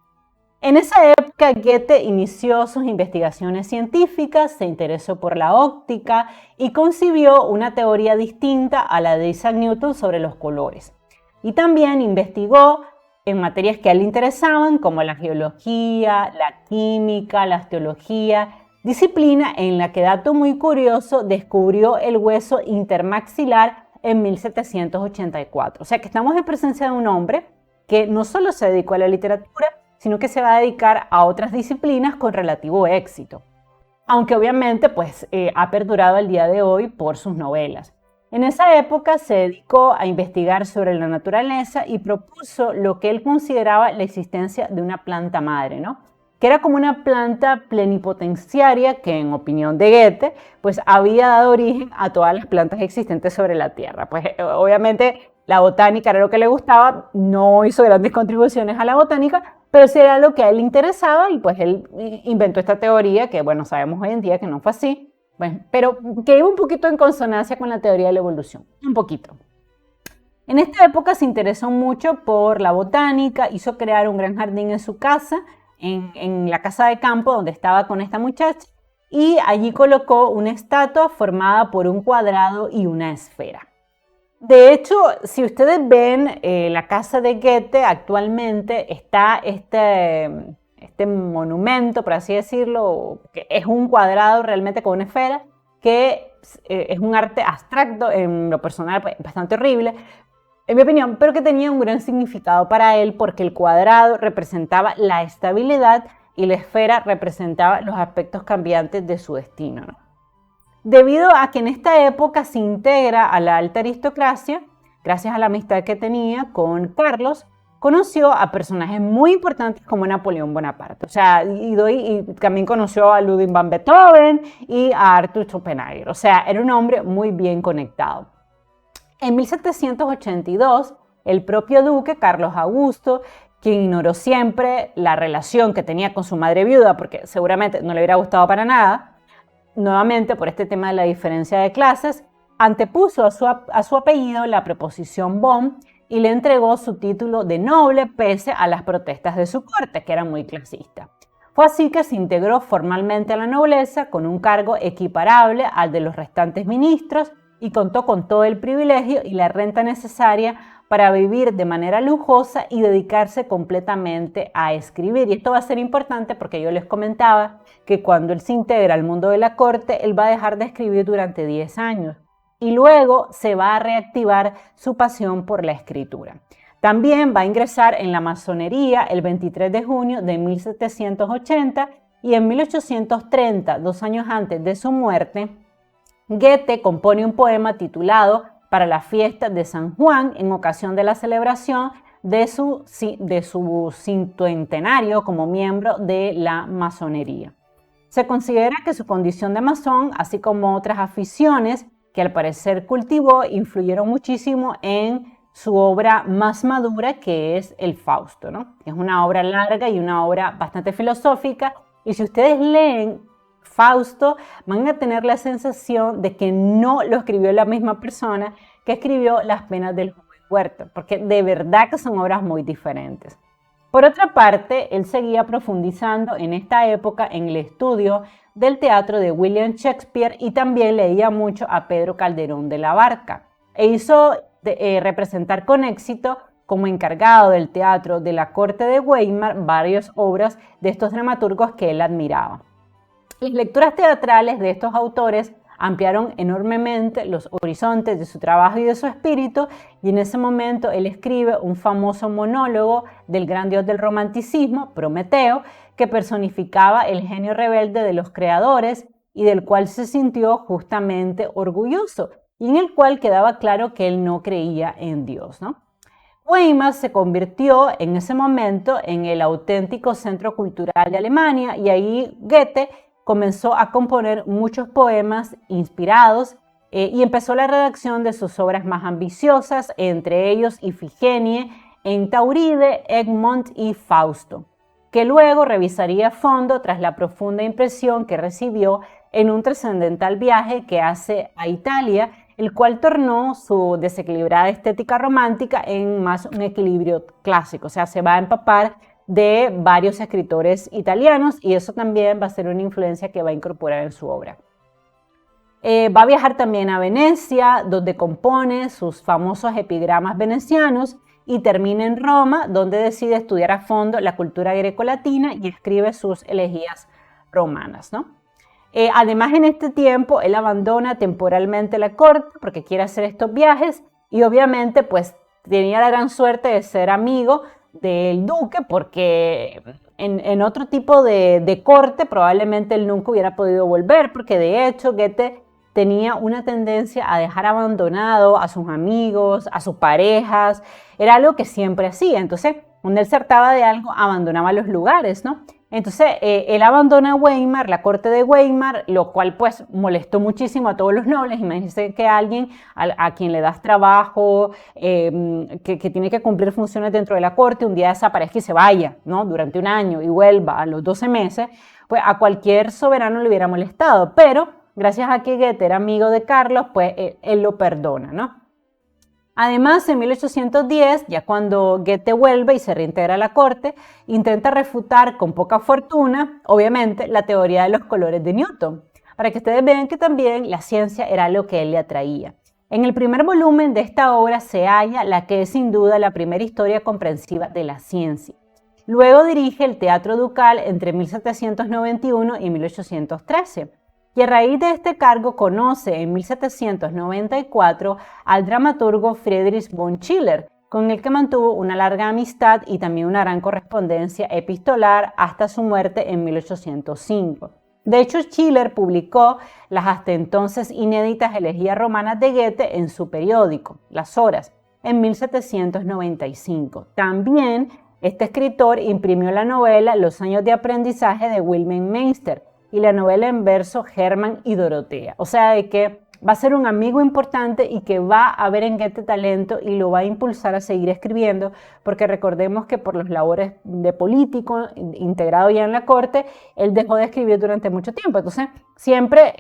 En esa época, Goethe inició sus investigaciones científicas, se interesó por la óptica y concibió una teoría distinta a la de Isaac Newton sobre los colores. Y también investigó en materias que a él le interesaban, como la geología, la química, la osteología, disciplina en la que, dato muy curioso, descubrió el hueso intermaxilar en 1784. O sea que estamos en presencia de un hombre que no solo se dedicó a la literatura, sino que se va a dedicar a otras disciplinas con relativo éxito, aunque obviamente pues, ha perdurado al día de hoy por sus novelas. En esa época se dedicó a investigar sobre la naturaleza y propuso lo que él consideraba la existencia de una planta madre, ¿no? Que era como una planta plenipotenciaria que, en opinión de Goethe, pues había dado origen a todas las plantas existentes sobre la Tierra. Pues obviamente la botánica era lo que le gustaba, no hizo grandes contribuciones a la botánica, pero sí era lo que a él le interesaba y pues él inventó esta teoría que, bueno, sabemos hoy en día que no fue así, bueno, pero que iba un poquito en consonancia con la teoría de la evolución, un poquito. En esta época se interesó mucho por la botánica, hizo crear un gran jardín en su casa, en la casa de campo donde estaba con esta muchacha, y allí colocó una estatua formada por un cuadrado y una esfera. De hecho, si ustedes ven la casa de Goethe, actualmente está este monumento, por así decirlo, que es un cuadrado realmente con una esfera, que es un arte abstracto, en lo personal pues, bastante horrible, en mi opinión, pero que tenía un gran significado para él porque el cuadrado representaba la estabilidad y la esfera representaba los aspectos cambiantes de su destino, ¿no? Debido a que en esta época se integra a la alta aristocracia, gracias a la amistad que tenía con Carlos, conoció a personajes muy importantes como Napoleón Bonaparte. O sea, y también conoció a Ludwig van Beethoven y a Arthur Schopenhauer. O sea, era un hombre muy bien conectado. En 1782, el propio duque Carlos Augusto, quien ignoró siempre la relación que tenía con su madre viuda, porque seguramente no le hubiera gustado para nada, nuevamente por este tema de la diferencia de clases, antepuso a su apellido la preposición bon y le entregó su título de noble pese a las protestas de su corte, que era muy clasista. Fue así que se integró formalmente a la nobleza con un cargo equiparable al de los restantes ministros y contó con todo el privilegio y la renta necesaria para vivir de manera lujosa y dedicarse completamente a escribir. Y esto va a ser importante porque yo les comentaba que cuando él se integra al mundo de la corte, él va a dejar de escribir durante 10 años y luego se va a reactivar su pasión por la escritura. También va a ingresar en la masonería el 23 de junio de 1780 y en 1830, 2 años antes de su muerte, Goethe compone un poema titulado Para la fiesta de San Juan en ocasión de la celebración de su cincuentenario como miembro de la masonería. Se considera que su condición de masón, así como otras aficiones que al parecer cultivó, influyeron muchísimo en su obra más madura, que es el Fausto, ¿no? Es una obra larga y una obra bastante filosófica, y si ustedes leen Fausto, van a tener la sensación de que no lo escribió la misma persona que escribió Las penas del joven Werther, porque de verdad que son obras muy diferentes. Por otra parte, él seguía profundizando en esta época en el estudio del teatro de William Shakespeare y también leía mucho a Pedro Calderón de la Barca e hizo representar con éxito como encargado del teatro de la corte de Weimar varias obras de estos dramaturgos que él admiraba. Las lecturas teatrales de estos autores ampliaron enormemente los horizontes de su trabajo y de su espíritu, y en ese momento él escribe un famoso monólogo del gran dios del romanticismo, Prometeo, que personificaba el genio rebelde de los creadores y del cual se sintió justamente orgulloso, y en el cual quedaba claro que él no creía en Dios, ¿no? Weimar se convirtió en ese momento en el auténtico centro cultural de Alemania, y ahí Goethe comenzó a componer muchos poemas inspirados y empezó la redacción de sus obras más ambiciosas, entre ellos Ifigenie, En Tauride, Egmont y Fausto, que luego revisaría a fondo tras la profunda impresión que recibió en un trascendental viaje que hace a Italia, el cual tornó su desequilibrada estética romántica en más un equilibrio clásico, o sea, se va a empapar de varios escritores italianos y eso también va a ser una influencia que va a incorporar en su obra. Va a viajar también a Venecia, donde compone sus famosos epigramas venecianos, y termina en Roma, donde decide estudiar a fondo la cultura grecolatina y escribe sus elegías romanas, ¿no? Además, en este tiempo, él abandona temporalmente la corte porque quiere hacer estos viajes y obviamente pues tenía la gran suerte de ser amigo del duque, porque en otro tipo de corte probablemente él nunca hubiera podido volver, porque de hecho Goethe tenía una tendencia a dejar abandonado a sus amigos, a sus parejas, era algo que siempre hacía. Entonces, cuando él se hartaba de algo, abandonaba los lugares, ¿no? Entonces, él abandona Weimar, la corte de Weimar, lo cual pues molestó muchísimo a todos los nobles. Imagínense que alguien a quien le das trabajo, que tiene que cumplir funciones dentro de la corte, un día desaparezca y se vaya, ¿no? Durante un año y vuelva a los 12 meses, pues a cualquier soberano le hubiera molestado. Pero gracias a que Goethe era amigo de Carlos, pues él lo perdona, ¿no? Además, en 1810, ya cuando Goethe vuelve y se reintegra a la corte, intenta refutar con poca fortuna, obviamente, la teoría de los colores de Newton, para que ustedes vean que también la ciencia era lo que él le atraía. En el primer volumen de esta obra se halla la que es sin duda la primera historia comprensiva de la ciencia. Luego dirige el Teatro Ducal entre 1791 y 1813. Y a raíz de este cargo conoce en 1794 al dramaturgo Friedrich von Schiller, con el que mantuvo una larga amistad y también una gran correspondencia epistolar hasta su muerte en 1805. De hecho, Schiller publicó las hasta entonces inéditas elegías romanas de Goethe en su periódico, Las Horas, en 1795. También este escritor imprimió la novela Los años de aprendizaje de Wilhelm Meister y la novela en verso Hermann y Dorotea. O sea, de que va a ser un amigo importante y que va a ver en Goethe talento y lo va a impulsar a seguir escribiendo, porque recordemos que por los labores de político, integrado ya en la corte, él dejó de escribir durante mucho tiempo. Entonces, siempre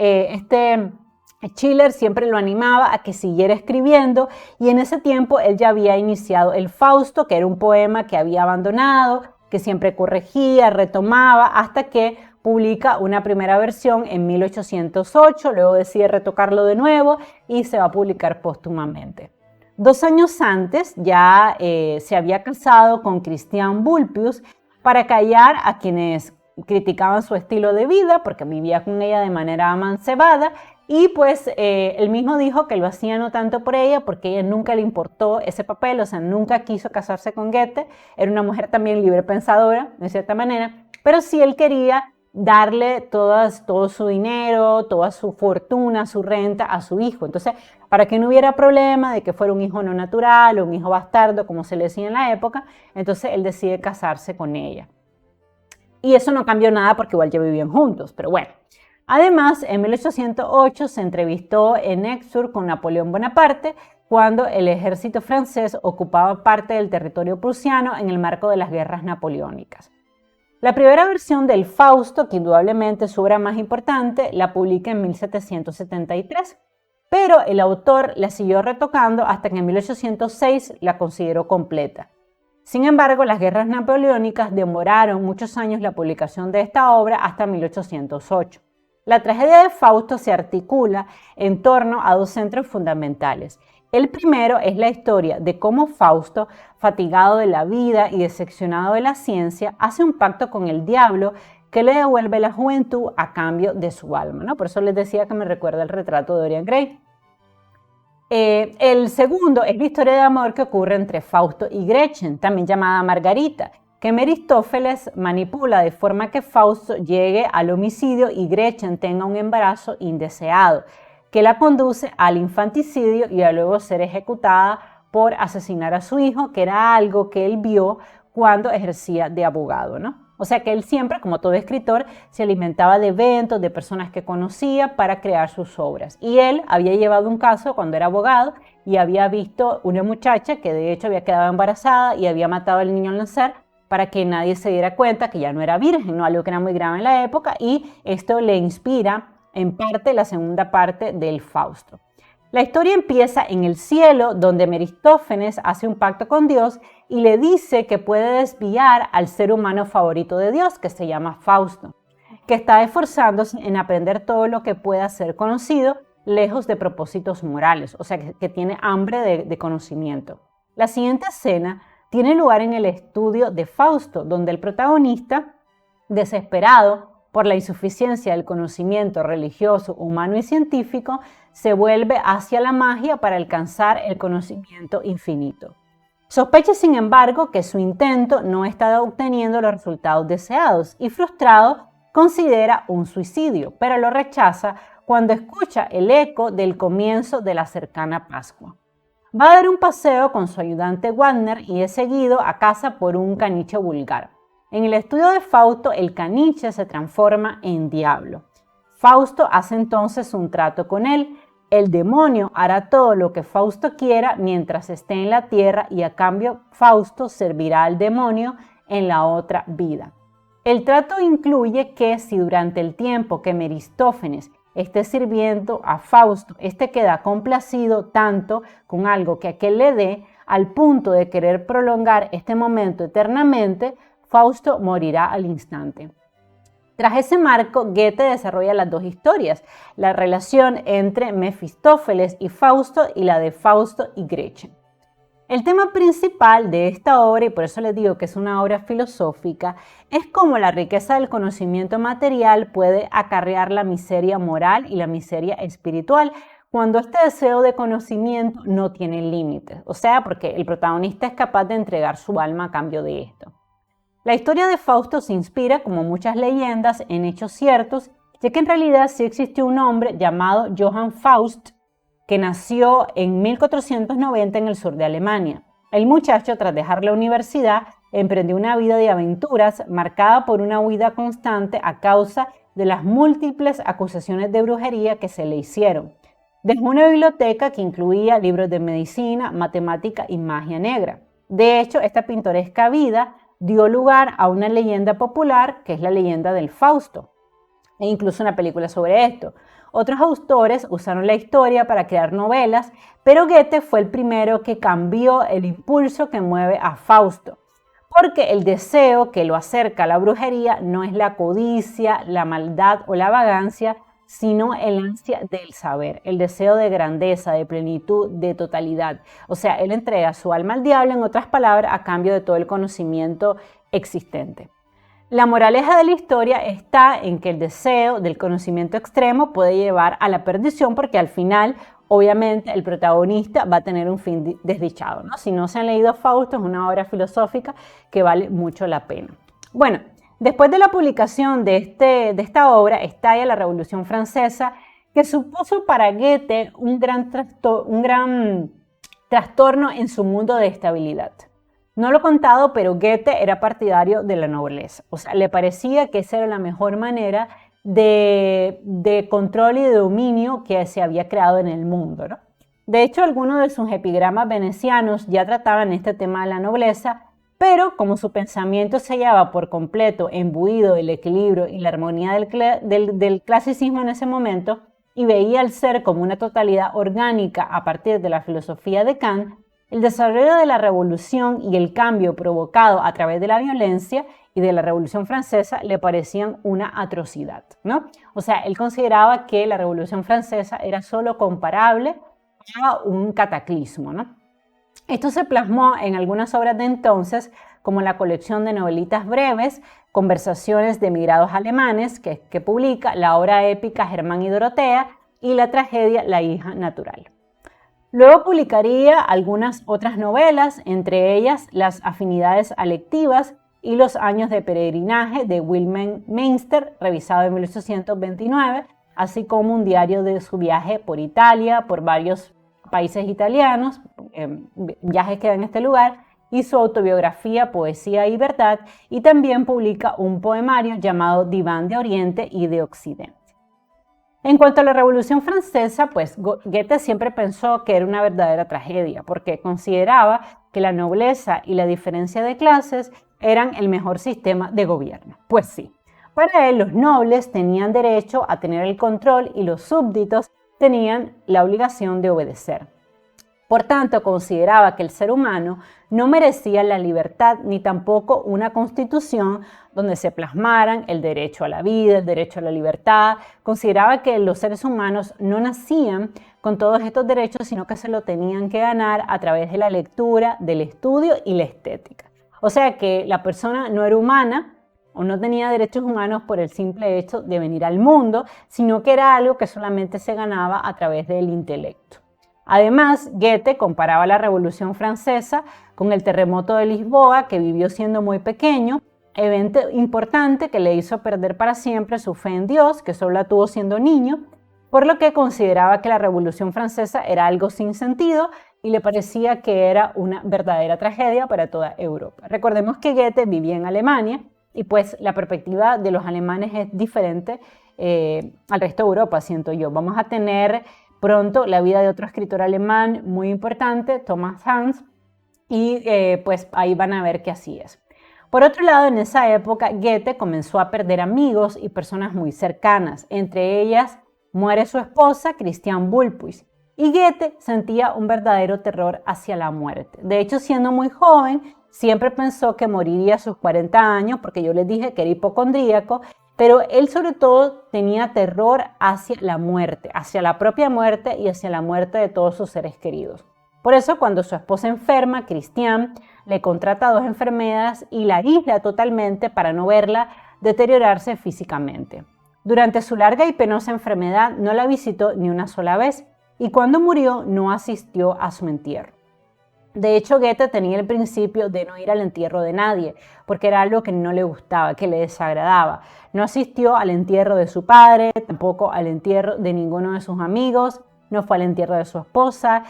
Schiller siempre lo animaba a que siguiera escribiendo, y en ese tiempo él ya había iniciado el Fausto, que era un poema que había abandonado, que siempre corregía, retomaba, hasta que publica una primera versión en 1808, luego decide retocarlo de nuevo y se va a publicar póstumamente. 2 años antes ya se había casado con Christiane Vulpius para callar a quienes criticaban su estilo de vida, porque vivía con ella de manera amancebada, y pues él mismo dijo que lo hacía no tanto por ella, porque a ella nunca le importó ese papel, o sea, nunca quiso casarse con Goethe, era una mujer también libre pensadora, de cierta manera, pero sí él quería darle todo su dinero, toda su fortuna, su renta a su hijo. Entonces, para que no hubiera problema de que fuera un hijo no natural o un hijo bastardo, como se le decía en la época, entonces él decide casarse con ella. Y eso no cambió nada porque igual ya vivían juntos, pero bueno. Además, en 1808 se entrevistó en Exur con Napoleón Bonaparte cuando el ejército francés ocupaba parte del territorio prusiano en el marco de las guerras napoleónicas. La primera versión del Fausto, que indudablemente es su obra más importante, la publica en 1773, pero el autor la siguió retocando hasta que en 1806 la consideró completa. Sin embargo, las guerras napoleónicas demoraron muchos años la publicación de esta obra hasta 1808. La tragedia de Fausto se articula en torno a 2 centros fundamentales. El primero es la historia de cómo Fausto, fatigado de la vida y decepcionado de la ciencia, hace un pacto con el diablo que le devuelve la juventud a cambio de su alma, ¿no? Por eso les decía que me recuerda el retrato de Dorian Gray. El segundo es la historia de amor que ocurre entre Fausto y Gretchen, también llamada Margarita, que Mefistófeles manipula de forma que Fausto llegue al homicidio y Gretchen tenga un embarazo indeseado, que la conduce al infanticidio y a luego ser ejecutada por asesinar a su hijo, que era algo que él vio cuando ejercía de abogado, ¿no? O sea que él siempre, como todo escritor, se alimentaba de eventos, de personas que conocía para crear sus obras. Y él había llevado un caso cuando era abogado y había visto una muchacha que de hecho había quedado embarazada y había matado al niño al nacer para que nadie se diera cuenta que ya no era virgen, ¿no? Algo que era muy grave en la época, y esto le inspira en parte la segunda parte del Fausto. La historia empieza en el cielo, donde Mefistófeles hace un pacto con Dios y le dice que puede desviar al ser humano favorito de Dios, que se llama Fausto, que está esforzándose en aprender todo lo que pueda ser conocido, lejos de propósitos morales, o sea, que tiene hambre de conocimiento. La siguiente escena tiene lugar en el estudio de Fausto, donde el protagonista, desesperado por la insuficiencia del conocimiento religioso, humano y científico, se vuelve hacia la magia para alcanzar el conocimiento infinito. Sospecha, sin embargo, que su intento no está obteniendo los resultados deseados y, frustrado, considera un suicidio, pero lo rechaza cuando escucha el eco del comienzo de la cercana Pascua. Va a dar un paseo con su ayudante Wagner y es seguido a casa por un caniche vulgar. En el estudio de Fausto, el caniche se transforma en diablo. Fausto hace entonces un trato con él. El demonio hará todo lo que Fausto quiera mientras esté en la tierra y a cambio Fausto servirá al demonio en la otra vida. El trato incluye que si durante el tiempo que Mefistófeles esté sirviendo a Fausto, este queda complacido tanto con algo que aquel le dé, al punto de querer prolongar este momento eternamente, Fausto morirá al instante. Tras ese marco, Goethe desarrolla las 2 historias, la relación entre Mefistófeles y Fausto y la de Fausto y Gretchen. El tema principal de esta obra, y por eso les digo que es una obra filosófica, es cómo la riqueza del conocimiento material puede acarrear la miseria moral y la miseria espiritual, cuando este deseo de conocimiento no tiene límites, o sea, porque el protagonista es capaz de entregar su alma a cambio de esto. La historia de Fausto se inspira, como muchas leyendas, en hechos ciertos, ya que en realidad sí existió un hombre llamado Johann Faust, que nació en 1490 en el sur de Alemania. El muchacho, tras dejar la universidad, emprendió una vida de aventuras marcada por una huida constante a causa de las múltiples acusaciones de brujería que se le hicieron. Dejó una biblioteca que incluía libros de medicina, matemática y magia negra. De hecho, esta pintoresca vida dio lugar a una leyenda popular que es la leyenda del Fausto, e incluso una película sobre esto. Otros autores usaron la historia para crear novelas, pero Goethe fue el primero que cambió el impulso que mueve a Fausto, porque el deseo que lo acerca a la brujería no es la codicia, la maldad o la vagancia, sino el ansia del saber, el deseo de grandeza, de plenitud, de totalidad. O sea, él entrega su alma al diablo, en otras palabras, a cambio de todo el conocimiento existente. La moraleja de la historia está en que el deseo del conocimiento extremo puede llevar a la perdición porque al final, obviamente, el protagonista va a tener un fin desdichado, ¿no? Si no se han leído Fausto, es una obra filosófica que vale mucho la pena. Bueno, después de la publicación de esta obra, estalla la Revolución Francesa, que supuso para Goethe un gran trastorno en su mundo de estabilidad. No lo he contado, pero Goethe era partidario de la nobleza. O sea, le parecía que esa era la mejor manera de control y de dominio que se había creado en el mundo, ¿no? De hecho, algunos de sus epigramas venecianos ya trataban este tema de la nobleza, pero como su pensamiento se hallaba por completo imbuido del equilibrio y la armonía del clasicismo en ese momento, y veía al ser como una totalidad orgánica a partir de la filosofía de Kant, el desarrollo de la revolución y el cambio provocado a través de la violencia y de la Revolución Francesa le parecían una atrocidad, ¿no? O sea, él consideraba que la Revolución Francesa era solo comparable a un cataclismo, ¿no? Esto se plasmó en algunas obras de entonces, como la colección de novelitas breves, Conversaciones de emigrados alemanes, que publica, la obra épica Germán y Dorotea y la tragedia La hija natural. Luego publicaría algunas otras novelas, entre ellas Las afinidades alectivas y Los años de peregrinaje de Wilhelm Meister, revisado en 1829, así como un diario de su viaje por Italia, por varios países italianos, viajes que da en este lugar, y su autobiografía Poesía y Verdad, y también publica un poemario llamado Diván de Oriente y de Occidente. En cuanto a la Revolución Francesa, pues Goethe siempre pensó que era una verdadera tragedia, porque consideraba que la nobleza y la diferencia de clases eran el mejor sistema de gobierno. Pues sí, para él los nobles tenían derecho a tener el control y los súbditos tenían la obligación de obedecer. Por tanto, consideraba que el ser humano no merecía la libertad ni tampoco una constitución donde se plasmaran el derecho a la vida, el derecho a la libertad. Consideraba que los seres humanos no nacían con todos estos derechos, sino que se lo tenían que ganar a través de la lectura, del estudio y la estética. O sea que la persona no era humana o no tenía derechos humanos por el simple hecho de venir al mundo, sino que era algo que solamente se ganaba a través del intelecto. Además, Goethe comparaba la Revolución Francesa con el terremoto de Lisboa, que vivió siendo muy pequeño, evento importante que le hizo perder para siempre su fe en Dios, que solo la tuvo siendo niño, por lo que consideraba que la Revolución Francesa era algo sin sentido y le parecía que era una verdadera tragedia para toda Europa. Recordemos que Goethe vivía en Alemania y pues la perspectiva de los alemanes es diferente al resto de Europa, siento yo. Vamos a tener pronto la vida de otro escritor alemán muy importante, Thomas Hans, y pues ahí van a ver que así es. Por otro lado, en esa época, Goethe comenzó a perder amigos y personas muy cercanas. Entre ellas, muere su esposa, Christiane Bulpuis, y Goethe sentía un verdadero terror hacia la muerte. De hecho, siendo muy joven, siempre pensó que moriría a sus 40 años, porque yo les dije que era hipocondríaco, pero él sobre todo tenía terror hacia la muerte, hacia la propia muerte y hacia la muerte de todos sus seres queridos. Por eso cuando su esposa enferma, Christiane, le contrata 2 enfermeras y la aísla totalmente para no verla deteriorarse físicamente. Durante su larga y penosa enfermedad no la visitó ni una sola vez y cuando murió no asistió a su entierro. De hecho, Goethe tenía el principio de no ir al entierro de nadie, porque era algo que no le gustaba, que le desagradaba. No asistió al entierro de su padre, tampoco al entierro de ninguno de sus amigos, no fue al entierro de su esposa,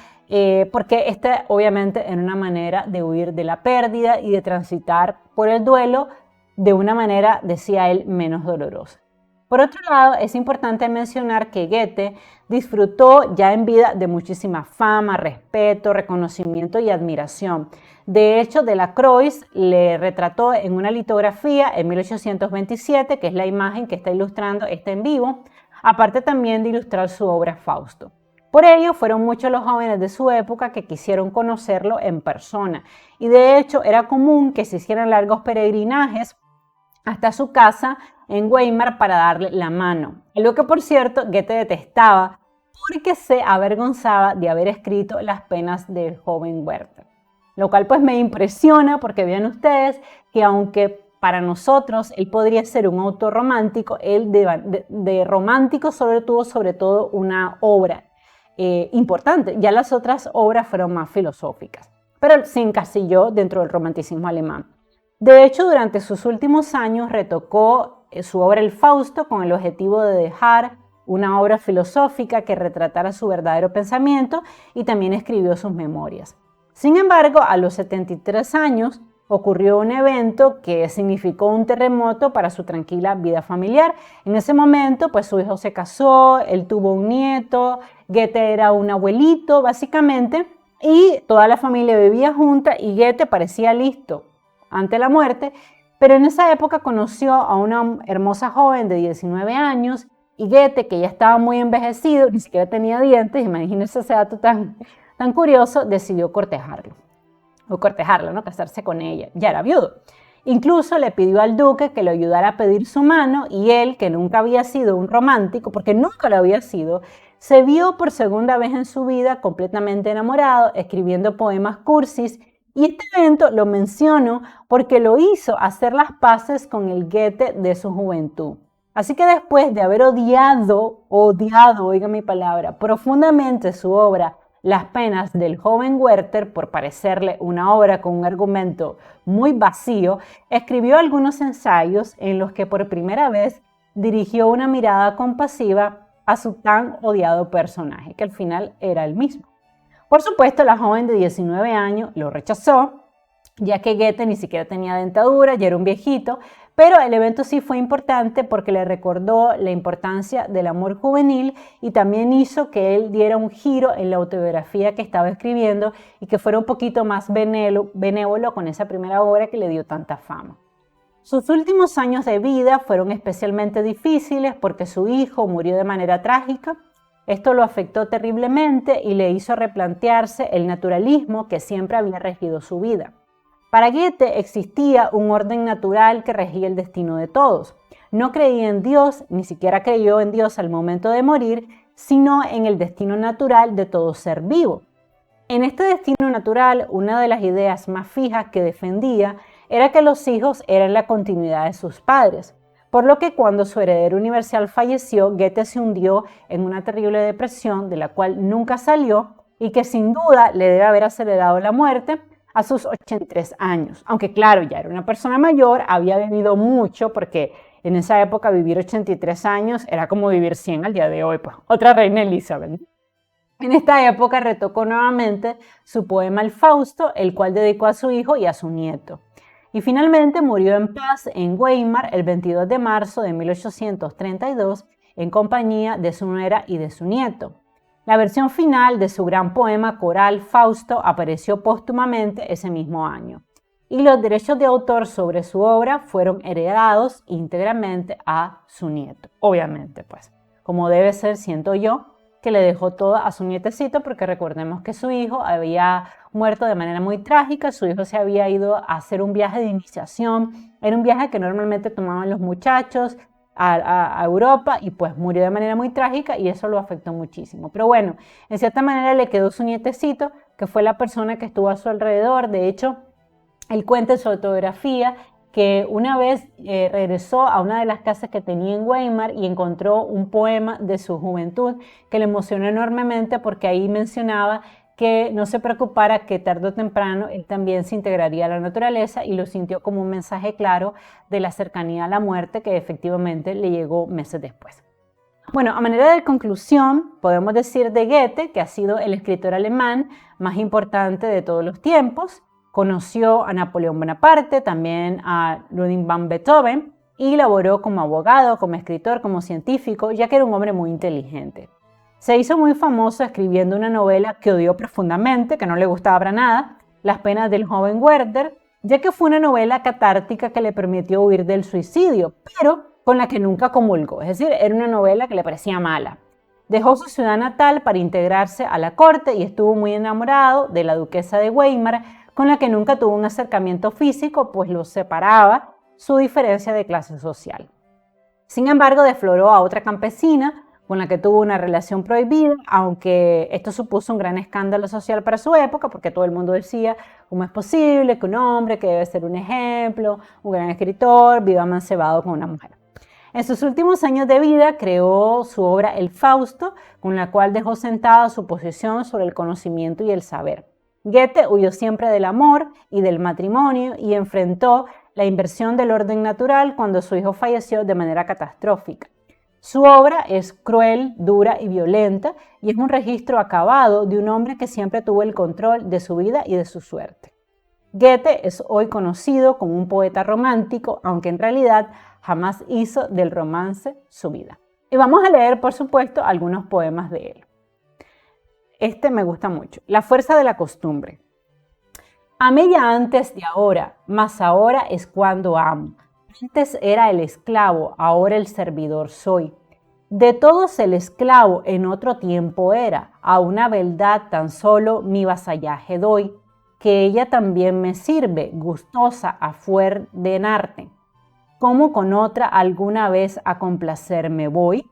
porque esta obviamente era una manera de huir de la pérdida y de transitar por el duelo de una manera, decía él, menos dolorosa. Por otro lado, es importante mencionar que Goethe disfrutó ya en vida de muchísima fama, respeto, reconocimiento y admiración. De hecho, Delacroix le retrató en una litografía en 1827, que es la imagen que está ilustrando este en vivo, aparte también de ilustrar su obra Fausto. Por ello, fueron muchos los jóvenes de su época que quisieron conocerlo en persona, y de hecho era común que se hicieran largos peregrinajes hasta su casa en Weimar para darle la mano. Algo que, por cierto, Goethe detestaba porque se avergonzaba de haber escrito las penas del joven Werther. Lo cual pues me impresiona porque vean ustedes que aunque para nosotros él podría ser un autor romántico, él de romántico sobre todo una obra importante. Ya las otras obras fueron más filosóficas, pero se encasilló dentro del romanticismo alemán. De hecho, durante sus últimos años retocó su obra El Fausto con el objetivo de dejar una obra filosófica que retratara su verdadero pensamiento y también escribió sus memorias. Sin embargo, a los 73 años ocurrió un evento que significó un terremoto para su tranquila vida familiar. En ese momento, pues su hijo se casó, él tuvo un nieto, Goethe era un abuelito, básicamente, y toda la familia vivía junta y Goethe parecía listo ante la muerte, pero en esa época conoció a una hermosa joven de 19 años y Goethe, que ya estaba muy envejecido, ni siquiera tenía dientes, imagínense ese dato tan curioso, decidió cortejarlo, ¿no? Casarse con ella, ya era viudo. Incluso le pidió al duque que le ayudara a pedir su mano y él, que nunca había sido un romántico, porque nunca lo había sido, se vio por segunda vez en su vida completamente enamorado, escribiendo poemas cursis. Y este evento lo menciono porque lo hizo hacer las paces con el Goethe de su juventud. Así que después de haber odiado, oiga mi palabra, profundamente su obra Las penas del joven Werther, por parecerle una obra con un argumento muy vacío, escribió algunos ensayos en los que por primera vez dirigió una mirada compasiva a su tan odiado personaje, que al final era él mismo. Por supuesto, la joven de 19 años lo rechazó, ya que Goethe ni siquiera tenía dentadura, ya era un viejito, pero el evento sí fue importante porque le recordó la importancia del amor juvenil y también hizo que él diera un giro en la autobiografía que estaba escribiendo y que fuera un poquito más benévolo con esa primera obra que le dio tanta fama. Sus últimos años de vida fueron especialmente difíciles porque su hijo murió de manera trágica. Esto lo afectó terriblemente y le hizo replantearse el naturalismo que siempre había regido su vida. Para Goethe existía un orden natural que regía el destino de todos. No creía en Dios, ni siquiera creyó en Dios al momento de morir, sino en el destino natural de todo ser vivo. En este destino natural, una de las ideas más fijas que defendía era que los hijos eran la continuidad de sus padres, por lo que cuando su heredero universal falleció, Goethe se hundió en una terrible depresión de la cual nunca salió y que sin duda le debe haber acelerado la muerte a sus 83 años. Aunque claro, ya era una persona mayor, había vivido mucho porque en esa época vivir 83 años era como vivir 100 al día de hoy, pues otra reina Elizabeth. En esta época retocó nuevamente su poema El Fausto, el cual dedicó a su hijo y a su nieto. Y finalmente murió en paz en Weimar el 22 de marzo de 1832 en compañía de su nuera y de su nieto. La versión final de su gran poema coral Fausto apareció póstumamente ese mismo año y los derechos de autor sobre su obra fueron heredados íntegramente a su nieto. Obviamente, pues, como debe ser, siento yo, que le dejó todo a su nietecito porque recordemos que su hijo había muerto de manera muy trágica, su hijo se había ido a hacer un viaje de iniciación, era un viaje que normalmente tomaban los muchachos a Europa y pues murió de manera muy trágica y eso lo afectó muchísimo. Pero bueno, en cierta manera le quedó su nietecito, que fue la persona que estuvo a su alrededor. De hecho, él cuenta en su autobiografía que una vez regresó a una de las casas que tenía en Weimar y encontró un poema de su juventud que le emocionó enormemente porque ahí mencionaba que no se preocupara que tarde o temprano él también se integraría a la naturaleza y lo sintió como un mensaje claro de la cercanía a la muerte que efectivamente le llegó meses después. Bueno, a manera de conclusión, podemos decir de Goethe que ha sido el escritor alemán más importante de todos los tiempos. Conoció a Napoleón Bonaparte, también a Ludwig van Beethoven, y laboró como abogado, como escritor, como científico, ya que era un hombre muy inteligente. Se hizo muy famoso escribiendo una novela que odió profundamente, que no le gustaba para nada, Las penas del joven Werther, ya que fue una novela catártica que le permitió huir del suicidio, pero con la que nunca comulgó, es decir, era una novela que le parecía mala. Dejó su ciudad natal para integrarse a la corte y estuvo muy enamorado de la duquesa de Weimar, con la que nunca tuvo un acercamiento físico, pues los separaba su diferencia de clase social. Sin embargo, defloró a otra campesina con la que tuvo una relación prohibida, aunque esto supuso un gran escándalo social para su época, porque todo el mundo decía, ¿cómo es posible que un hombre que debe ser un ejemplo, un gran escritor, viva amancebado con una mujer? En sus últimos años de vida creó su obra El Fausto, con la cual dejó sentada su posición sobre el conocimiento y el saber. Goethe huyó siempre del amor y del matrimonio y enfrentó la inversión del orden natural cuando su hijo falleció de manera catastrófica. Su obra es cruel, dura y violenta y es un registro acabado de un hombre que siempre tuvo el control de su vida y de su suerte. Goethe es hoy conocido como un poeta romántico, aunque en realidad jamás hizo del romance su vida. Y vamos a leer, por supuesto, algunos poemas de él. Este me gusta mucho. La fuerza de la costumbre. Amé ya antes de ahora, mas ahora es cuando amo. Antes era el esclavo, ahora el servidor soy. De todos el esclavo en otro tiempo era, a una beldad tan solo mi vasallaje doy, que ella también me sirve, gustosa a fuer de narte. ¿Cómo con otra alguna vez a complacerme voy?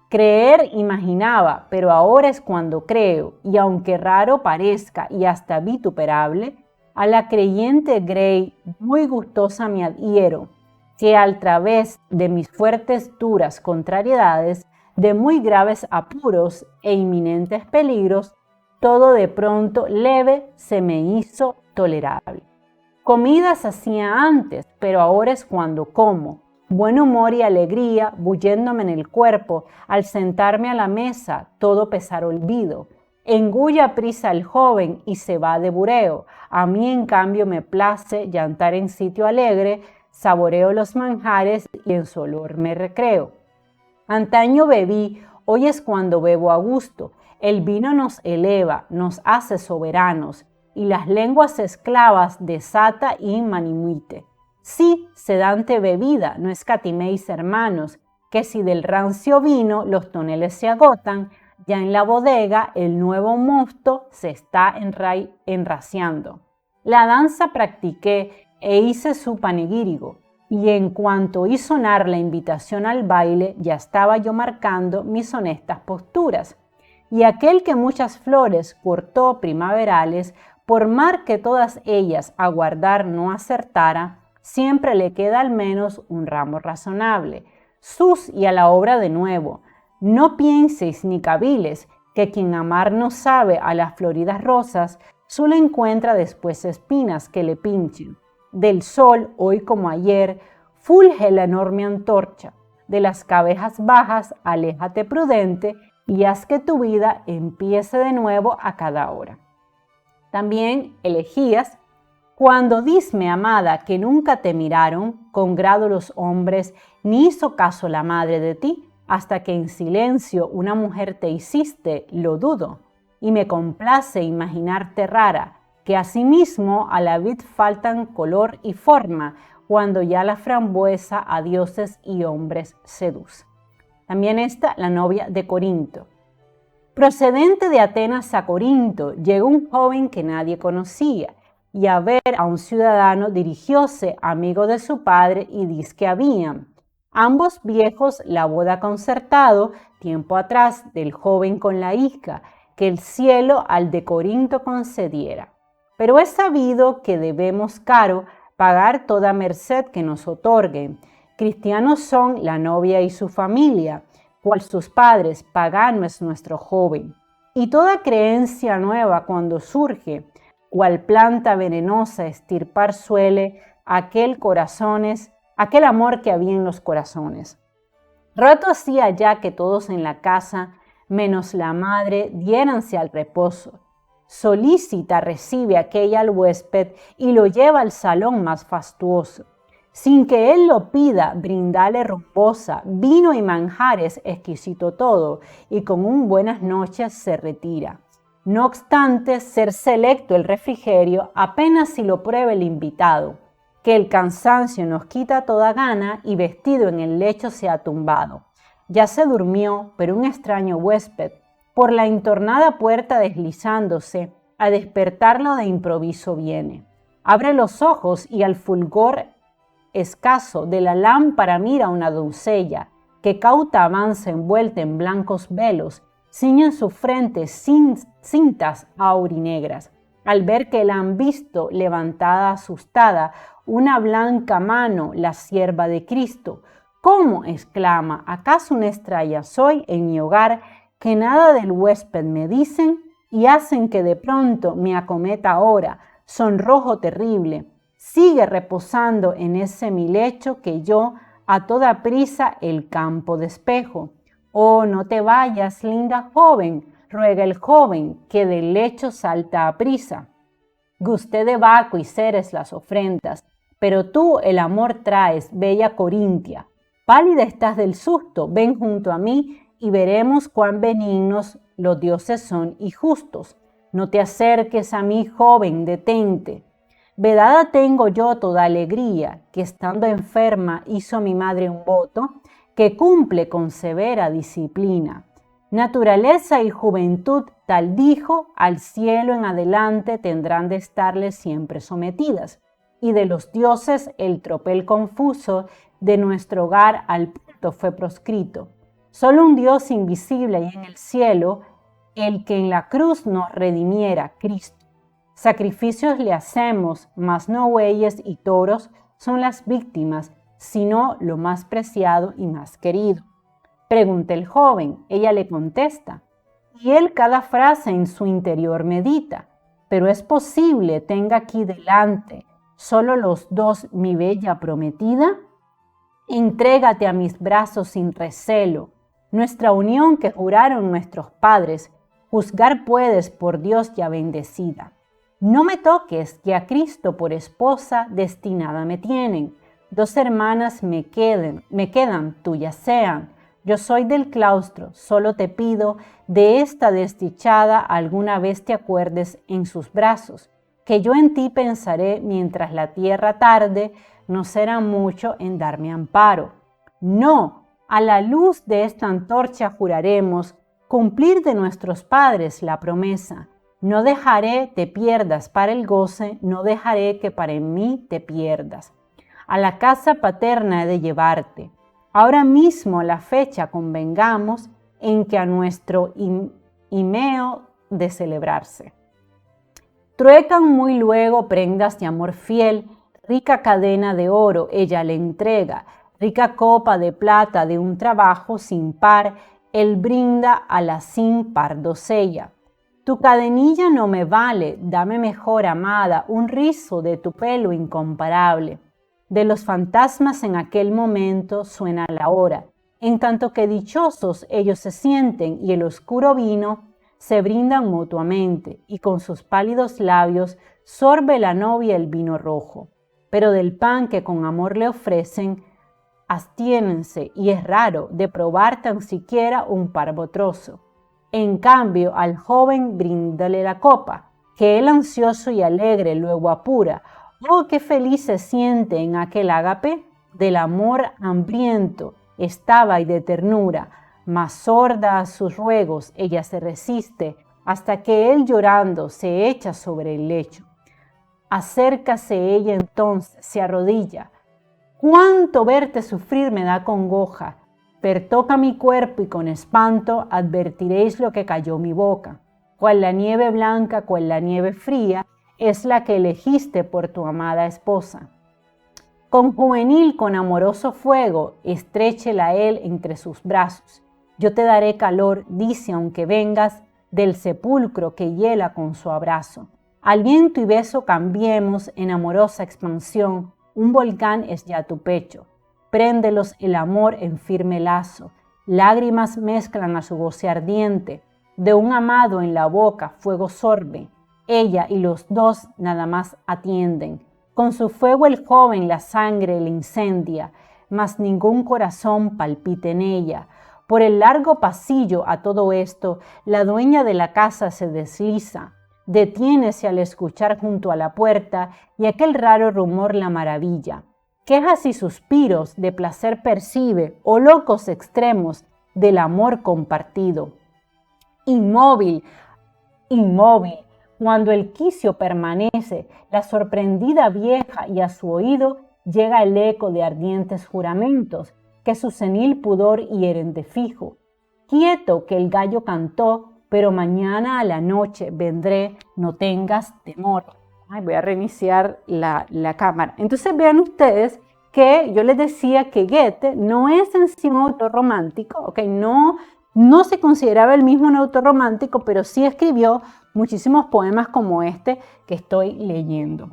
Creer imaginaba, pero ahora es cuando creo, y aunque raro parezca y hasta vituperable, a la creyente Grey muy gustosa me adhiero, que al través de mis fuertes duras contrariedades, de muy graves apuros e inminentes peligros, todo de pronto leve se me hizo tolerable. Comidas hacía antes, pero ahora es cuando como. Buen humor y alegría bulléndome en el cuerpo, al sentarme a la mesa, todo pesar olvido. Engulle a prisa el joven y se va de bureo. A mí en cambio me place llantar en sitio alegre, saboreo los manjares y en su olor me recreo. Antaño bebí, hoy es cuando bebo a gusto. El vino nos eleva, nos hace soberanos, y las lenguas esclavas desata y manimuite. Sí, sedante bebida, no escatiméis hermanos, que si del rancio vino los toneles se agotan, ya en la bodega el nuevo mosto se está enraciando. La danza practiqué e hice su panegírico, y en cuanto oí sonar la invitación al baile, ya estaba yo marcando mis honestas posturas. Y aquel que muchas flores cortó primaverales, por mar que todas ellas a guardar no acertara, siempre le queda al menos un ramo razonable. Sus y a la obra de nuevo. No pienséis ni caviles, que quien amar no sabe a las floridas rosas, solo encuentra después espinas que le pinchen. Del sol, hoy como ayer, fulge la enorme antorcha. De las cabezas bajas, aléjate prudente y haz que tu vida empiece de nuevo a cada hora. También elegías, cuando disme, amada, que nunca te miraron con grado los hombres, ni hizo caso la madre de ti, hasta que en silencio una mujer te hiciste, lo dudo, y me complace imaginarte rara, que asimismo a la vid faltan color y forma, cuando ya la frambuesa a dioses y hombres seduce. También está la novia de Corinto. Procedente de Atenas a Corinto, llegó un joven que nadie conocía, y a ver a un ciudadano dirigióse, amigo de su padre, y dizque habían ambos viejos la boda concertado, tiempo atrás, del joven con la hija, que el cielo al de Corinto concediera. Pero es sabido que debemos caro pagar toda merced que nos otorguen. Cristianos son la novia y su familia, cual sus padres, pagano es nuestro joven. Y toda creencia nueva cuando surge, cual planta venenosa estirpar suele aquel amor que había en los corazones. Rato hacía ya que todos en la casa, menos la madre, diéranse al reposo. Solícita recibe aquella al huésped y lo lleva al salón más fastuoso. Sin que él lo pida, brindale rumbosa, vino y manjares, exquisito todo, y con un buenas noches se retira. No obstante, ser selecto el refrigerio apenas si lo pruebe el invitado, que el cansancio nos quita toda gana y vestido en el lecho se ha tumbado. Ya se durmió, pero un extraño huésped, por la entornada puerta deslizándose, a despertarlo de improviso viene. Abre los ojos y al fulgor escaso de la lámpara mira una doncella, que cauta avanza envuelta en blancos velos, ciñe en su frente cintas aurinegras. Al ver que la han visto levantada asustada, una blanca mano, la sierva de Cristo. ¿Cómo? Exclama, ¿acaso una estrella soy en mi hogar, que nada del huésped me dicen y hacen que de pronto me acometa ahora, sonrojo terrible? Sigue reposando en ese mi lecho que yo a toda prisa el campo despejo. Oh, no te vayas, linda joven, ruega el joven, que del lecho salta a prisa. Gusté de Baco y Ceres las ofrendas, pero tú el amor traes, bella Corintia. Pálida estás del susto, ven junto a mí y veremos cuán benignos los dioses son y justos. No te acerques a mí, joven, detente. Vedada tengo yo toda alegría, que estando enferma hizo mi madre un voto, que cumple con severa disciplina. Naturaleza y juventud, tal dijo, al cielo en adelante tendrán de estarle siempre sometidas, y de los dioses el tropel confuso de nuestro hogar al punto fue proscrito. Solo un Dios invisible hay en el cielo, el que en la cruz nos redimiera, Cristo. Sacrificios le hacemos, mas no bueyes y toros son las víctimas, sino lo más preciado y más querido. Pregunta el joven, ella le contesta, y él cada frase en su interior medita. Pero es posible, tenga aquí delante, solo los dos, mi bella prometida. Entrégate a mis brazos sin recelo, nuestra unión que juraron nuestros padres, juzgar puedes por Dios ya bendecida. No me toques, que a Cristo por esposa destinada me tienen. Dos hermanas me quedan, tuyas sean. Yo soy del claustro, solo te pido, de esta desdichada alguna vez te acuerdes en sus brazos, que yo en ti pensaré mientras la tierra tarde, no será mucho en darme amparo. No, a la luz de esta antorcha juraremos cumplir de nuestros padres la promesa. No dejaré te pierdas para el goce, no dejaré que para en mí te pierdas. A la casa paterna he de llevarte. Ahora mismo la fecha convengamos en que a nuestro himeo de celebrarse. Truecan muy luego prendas de amor fiel, rica cadena de oro ella le entrega, rica copa de plata de un trabajo sin par, él brinda a la sin par doncella. Tu cadenilla no me vale, dame mejor, amada, un rizo de tu pelo incomparable. De los fantasmas en aquel momento suena la hora, en tanto que dichosos ellos se sienten y el oscuro vino se brindan mutuamente, y con sus pálidos labios sorbe la novia el vino rojo. Pero del pan que con amor le ofrecen, abstiénense, y es raro de probar tan siquiera un parvo trozo. En cambio, al joven bríndale la copa, que él ansioso y alegre luego apura. Oh, qué feliz se siente en aquel ágape, del amor hambriento estaba y de ternura, mas sorda a sus ruegos ella se resiste, hasta que él llorando se echa sobre el lecho. Acércase ella entonces, se arrodilla. Cuánto verte sufrir me da congoja. Pertoca mi cuerpo y con espanto advertiréis lo que cayó mi boca. Cual la nieve blanca, cual la nieve fría, es la que elegiste por tu amada esposa. Con juvenil, con amoroso fuego, estréchela él entre sus brazos. Yo te daré calor, dice, aunque vengas del sepulcro que hiela con su abrazo. Al viento y beso cambiemos en amorosa expansión, un volcán es ya tu pecho. préndelos el amor en firme lazo. Lágrimas mezclan a su goce ardiente, de un amado en la boca fuego sorbe. Ella y los dos nada más atienden. Con su fuego el joven la sangre le incendia, mas ningún corazón palpita en ella. Por el largo pasillo a todo esto, la dueña de la casa se desliza, detiénese al escuchar junto a la puerta y aquel raro rumor la maravilla. Quejas y suspiros de placer percibe, o locos extremos del amor compartido. Inmóvil, cuando el quicio permanece, la sorprendida vieja y a su oído llega el eco de ardientes juramentos que su senil pudor hieren de fijo. Quieto que el gallo cantó, pero mañana a la noche vendré, no tengas temor. Ay, voy a reiniciar la cámara. Entonces vean ustedes que yo les decía que Goethe no es en sí un autor romántico, ¿okay? No se consideraba el mismo un autor romántico, pero sí escribió muchísimos poemas como este que estoy leyendo.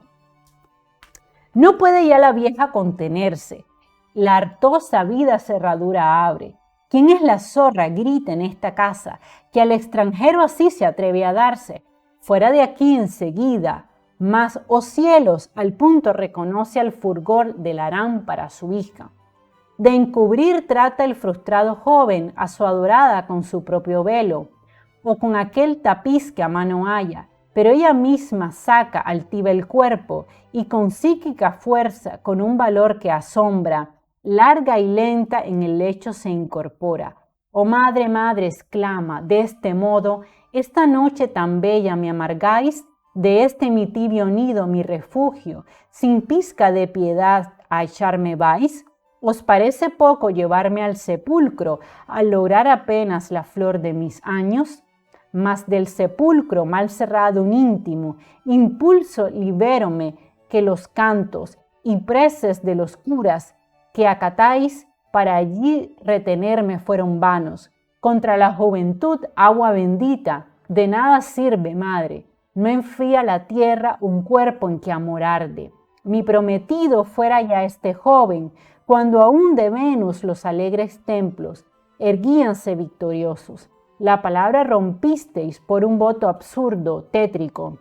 No puede ya la vieja contenerse, la hartosa vida cerradura abre. ¿Quién es la zorra? Grita en esta casa, que al extranjero así se atreve a darse. Fuera de aquí enseguida, mas, oh cielos, al punto reconoce al fulgor del harán para su hija. De encubrir trata el frustrado joven a su adorada con su propio velo, o con aquel tapiz que a mano haya, pero ella misma saca altiva el cuerpo y con psíquica fuerza, con un valor que asombra, larga y lenta en el lecho se incorpora. Oh madre, madre, exclama, de este modo, esta noche tan bella me amargáis, de este mi tibio nido, mi refugio, sin pizca de piedad a echarme vais. ¿Os parece poco llevarme al sepulcro al lograr apenas la flor de mis años? Mas del sepulcro mal cerrado un íntimo impulso libérome que los cantos y preces de los curas que acatáis para allí retenerme fueron vanos. Contra la juventud agua bendita, de nada sirve, madre, no enfría la tierra un cuerpo en que amor arde. Mi prometido fuera ya este joven, cuando aún de Venus los alegres templos erguíanse victoriosos. La palabra rompisteis por un voto absurdo, tétrico,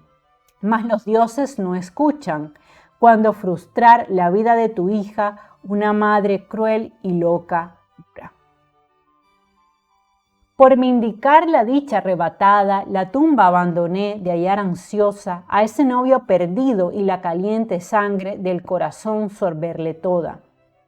mas los dioses no escuchan, cuando frustrar la vida de tu hija una madre cruel y loca. Por me indicar la dicha arrebatada, la tumba abandoné de hallar ansiosa a ese novio perdido y la caliente sangre del corazón sorberle toda.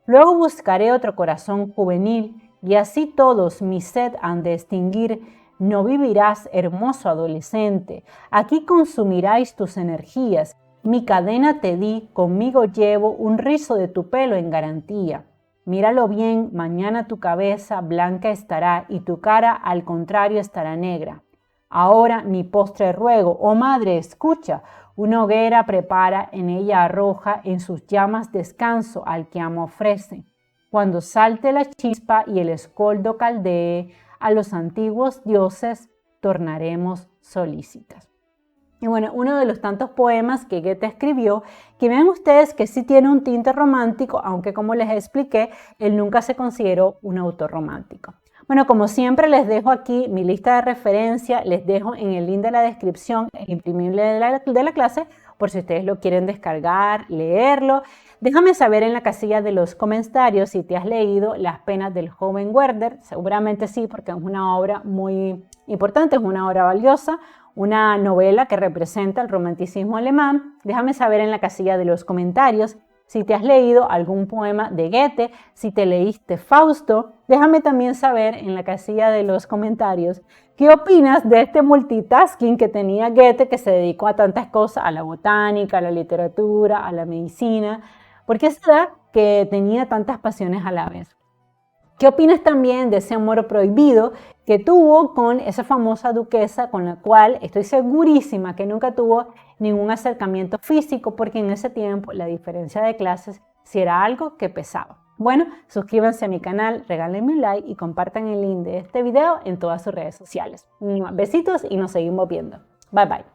Luego buscaré otro corazón juvenil y así todos mi sed han de extinguir. No vivirás, hermoso adolescente, aquí consumiráis tus energías. Mi cadena te di, conmigo llevo un rizo de tu pelo en garantía. Míralo bien, mañana tu cabeza blanca estará y tu cara al contrario estará negra. Ahora mi postre ruego, oh madre, escucha, una hoguera prepara, en ella arroja en sus llamas descanso al que amo ofrece. Cuando salte la chispa y el escoldo caldee, a los antiguos dioses tornaremos solícitas. Y bueno, uno de los tantos poemas que Goethe escribió, que vean ustedes que sí tiene un tinte romántico, aunque como les expliqué, él nunca se consideró un autor romántico. Bueno, como siempre les dejo aquí mi lista de referencia, les dejo en el link de la descripción el imprimible de la clase, por si ustedes lo quieren descargar, leerlo. Déjame saber en la casilla de los comentarios si te has leído Las penas del joven Werther. Seguramente sí, porque es una obra muy importante, es una obra valiosa, una novela que representa el romanticismo alemán. Déjame saber en la casilla de los comentarios si te has leído algún poema de Goethe, si te leíste Fausto. Déjame también saber en la casilla de los comentarios qué opinas de este multitasking que tenía Goethe, que se dedicó a tantas cosas, a la botánica, a la literatura, a la medicina. ¿Por qué será que tenía tantas pasiones a la vez? ¿Qué opinas también de ese amor prohibido que tuvo con esa famosa duquesa con la cual estoy segurísima que nunca tuvo ningún acercamiento físico, porque en ese tiempo la diferencia de clases sí era algo que pesaba? Bueno, suscríbanse a mi canal, regálenme un like y compartan el link de este video en todas sus redes sociales. Besitos y nos seguimos viendo. Bye bye.